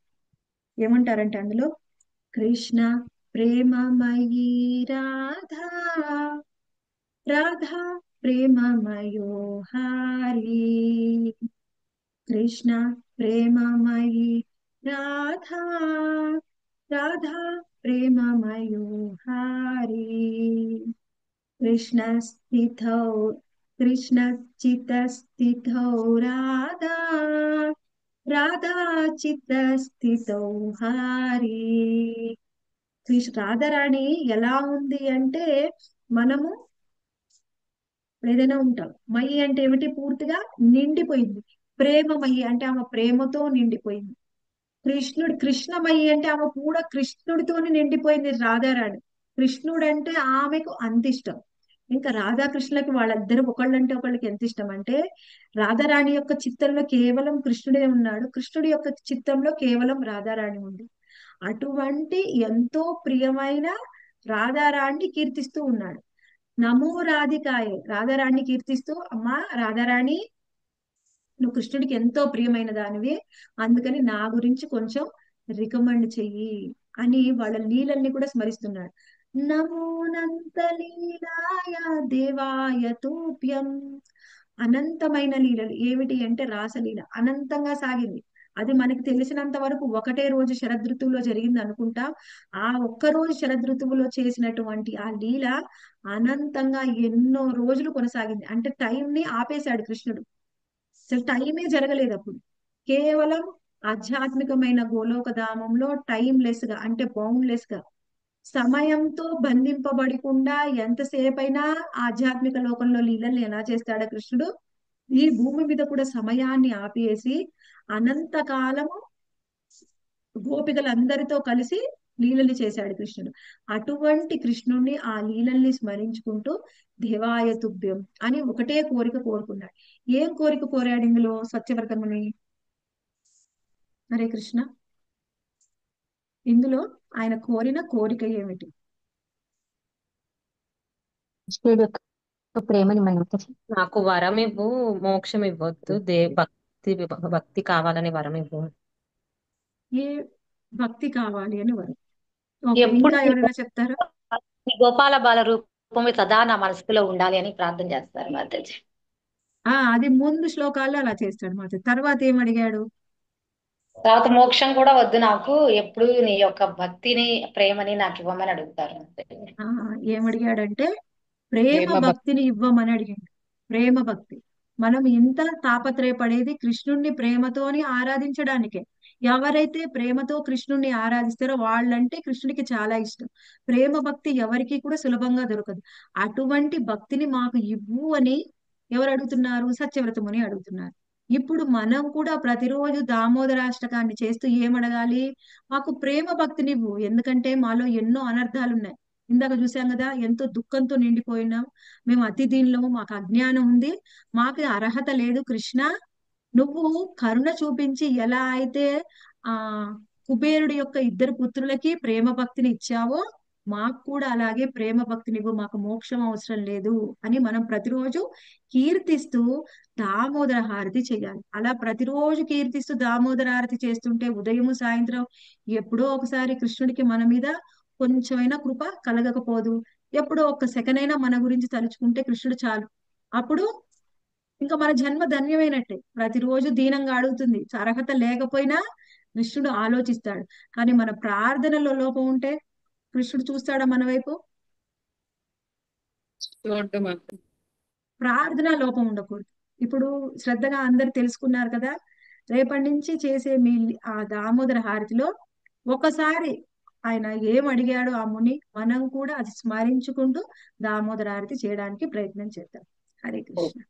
ఏమంటారంటే అందులో, కృష్ణ ప్రేమమయీ రాధా, రాధా ప్రేమమయో హరి. కృష్ణ ప్రేమమయీ రాధా, రాధా ప్రేమమయో హరి. కృష్ణ స్థితౌ కృష్ణ చిత్తస్థితౌ రాధా, రాధా చిత్తస్థితౌ హరి. రాధారాణి ఎలా ఉంది అంటే, మనము ఏదైనా ఉంటాం. మయి అంటే ఏమిటి? పూర్తిగా నిండిపోయింది. ప్రేమమయి అంటే ఆమె ప్రేమతో నిండిపోయింది. కృష్ణమయి అంటే ఆమె కూడా కృష్ణుడితోని నిండిపోయింది రాధారాణి. కృష్ణుడు అంటే ఆమెకు అంత ఇష్టం. ఇంకా రాధాకృష్ణులకి వాళ్ళిద్దరు ఒకళ్ళంటే ఒకళ్ళకి ఎంత ఇష్టం అంటే, రాధారాణి యొక్క చిత్తంలో కేవలం కృష్ణుడే ఉన్నాడు, కృష్ణుడి యొక్క చిత్తంలో కేవలం రాధారాణి ఉంది. అటువంటి ఎంతో ప్రియమైన రాధారాణి కీర్తిస్తూ ఉన్నాడు. నమో రాధికాయే, రాధారాణి కీర్తిస్తూ, అమ్మా రాధారాణి నువ్వు కృష్ణుడికి ఎంతో ప్రియమైన దానివి, అందుకని నా గురించి కొంచెం రికమెండ్ చెయ్యి అని వాళ్ళ లీలల్ని కూడా స్మరిస్తున్నాడు. నమోనంత లీలాయ దేవాయ తూప్యం. అనంతమైన లీలలు ఏమిటి అంటే రాసలీల అనంతంగా సాగింది. అది మనకి తెలిసినంత వరకు ఒకటే రోజు శరదృతువులో జరిగింది అనుకుంటా. ఆ ఒక్క రోజు శరదృతువులో చేసినటువంటి ఆ లీల అనంతంగా ఎన్నో రోజులు కొనసాగింది. అంటే టైం ని ఆపేశాడు కృష్ణుడు. అసలు టైమే జరగలేదు అప్పుడు. కేవలం ఆధ్యాత్మికమైన గోలోక ధామంలో టైంలెస్ గా, అంటే బౌండ్లెస్ గా, సమయంతో బంధింపబడకుండా ఎంతసేపైనా ఆధ్యాత్మిక లోకంలో లీలల్ని ఎలా చేస్తాడా కృష్ణుడు, ఈ భూమి మీద కూడా సమయాన్ని ఆపేసి అనంతకాలము గోపికలందరితో కలిసి లీలల్ని చేశాడు కృష్ణుడు. అటువంటి కృష్ణుణ్ణి ఆ లీలల్ని స్మరించుకుంటూ దేవాయ తుభ్యం అని ఒకటే కోరిక కోరుకున్నాడు. ఏం కోరిక కోరాడు ఇందులో సత్యవ్రతముని? హరే కృష్ణ. ఇందులో ఆయన కోరిన కోరిక ఏమిటి? కృష్ణుడి యొక్క ప్రేమని మనం నాకు వరం ఇవ్వు, మోక్షం ఇవ్వద్దు, భక్తి కావాలని వరం ఇవ్వు. ఏ భక్తి కావాలి అని వరం. ఓకే, ఎప్పుడు ఇంకా ఎవరైనా చెప్తారా? ఈ గోపాల బాల రూపమే సదా నా మనసులో ఉండాలి అని ప్రార్థన చేస్తారు మాతాజీ. అది ముందు శ్లోకాల్లో అలా చేస్తాడు మాత. తర్వాత ఏం అడిగాడు? తర్వాత మోక్షం కూడా వద్దు నాకు, ఎప్పుడు నీ యొక్క భక్తిని ప్రేమని నాకు ఇవ్వమని అడుగుతారు మాతాజీ. ఏమడిగాడంటే ప్రేమ ప్రేమ భక్తి. భక్తిని ఇవ్వమని అడిగాడు. ప్రేమ భక్తి. మనం ఇంత తాపత్రయపడేది కృష్ణుణ్ణి ప్రేమతోని ఆరాధించడానికే. ఎవరైతే ప్రేమతో కృష్ణుణ్ణి ఆరాధిస్తారో వాళ్ళంటే కృష్ణుడికి చాలా ఇష్టం. ప్రేమ భక్తి ఎవరికి కూడా సులభంగా దొరకదు. అటువంటి భక్తిని మాకు ఇవ్వు అని ఎవరు అడుగుతున్నారు? సత్యవ్రతముని అడుగుతున్నారు. ఇప్పుడు మనం కూడా ప్రతిరోజు దామోదరాష్టకాన్ని చేస్తూ ఏమడగాలి? మాకు ప్రేమ భక్తినివ్వు. ఎందుకంటే మాలో ఎన్నో అనర్థాలు ఉన్నాయి. ఇందాక చూసాం కదా, ఎంతో దుఃఖంతో నిండిపోయినాం, మేము అతి దీనిలో, మాకు అజ్ఞానం ఉంది, మాకు అర్హత లేదు. కృష్ణ, నువ్వు కరుణ చూపించి ఎలా అయితే ఆ కుబేరుడి యొక్క ఇద్దరు పుత్రులకి ప్రేమ భక్తిని ఇచ్చావో, మాకు కూడా అలాగే ప్రేమ భక్తినివ్వు, మాకు మోక్షం అవసరం లేదు అని మనం ప్రతిరోజు కీర్తిస్తూ దామోదర హారతి చేయాలి. అలా ప్రతిరోజు కీర్తిస్తూ దామోదర హారతి చేస్తుంటే ఉదయం సాయంత్రం ఎప్పుడో ఒకసారి కృష్ణుడికి మన మీద కొంచెమైనా కృప కలగకపోదు. ఎప్పుడో ఒక్క సెకన్ అయినా మన గురించి తలుచుకుంటే కృష్ణుడు చాలు. అప్పుడు ఇంకా మన జన్మ ధన్యమైనట్టే. ప్రతిరోజు దీనంగా అడుగుతుంది, అర్హత లేకపోయినా కృష్ణుడు ఆలోచిస్తాడు. కానీ మన ప్రార్థనలో లోపం ఉంటే కృష్ణుడు చూస్తాడా మన వైపు? ప్రార్థన లోపం ఉండకూడదు. ఇప్పుడు శ్రద్ధగా అందరు తెలుసుకున్నారు కదా. రేపటి నుంచి చేసే మీ ఆ దామోదర హారతిలో ఒకసారి ఆయన ఏం అడిగాడో ఆ ముని, మనం కూడా అది స్మరించుకుంటూ దామోదర హారతి చేయడానికి ప్రయత్నం చేద్దాం. హరే కృష్ణ.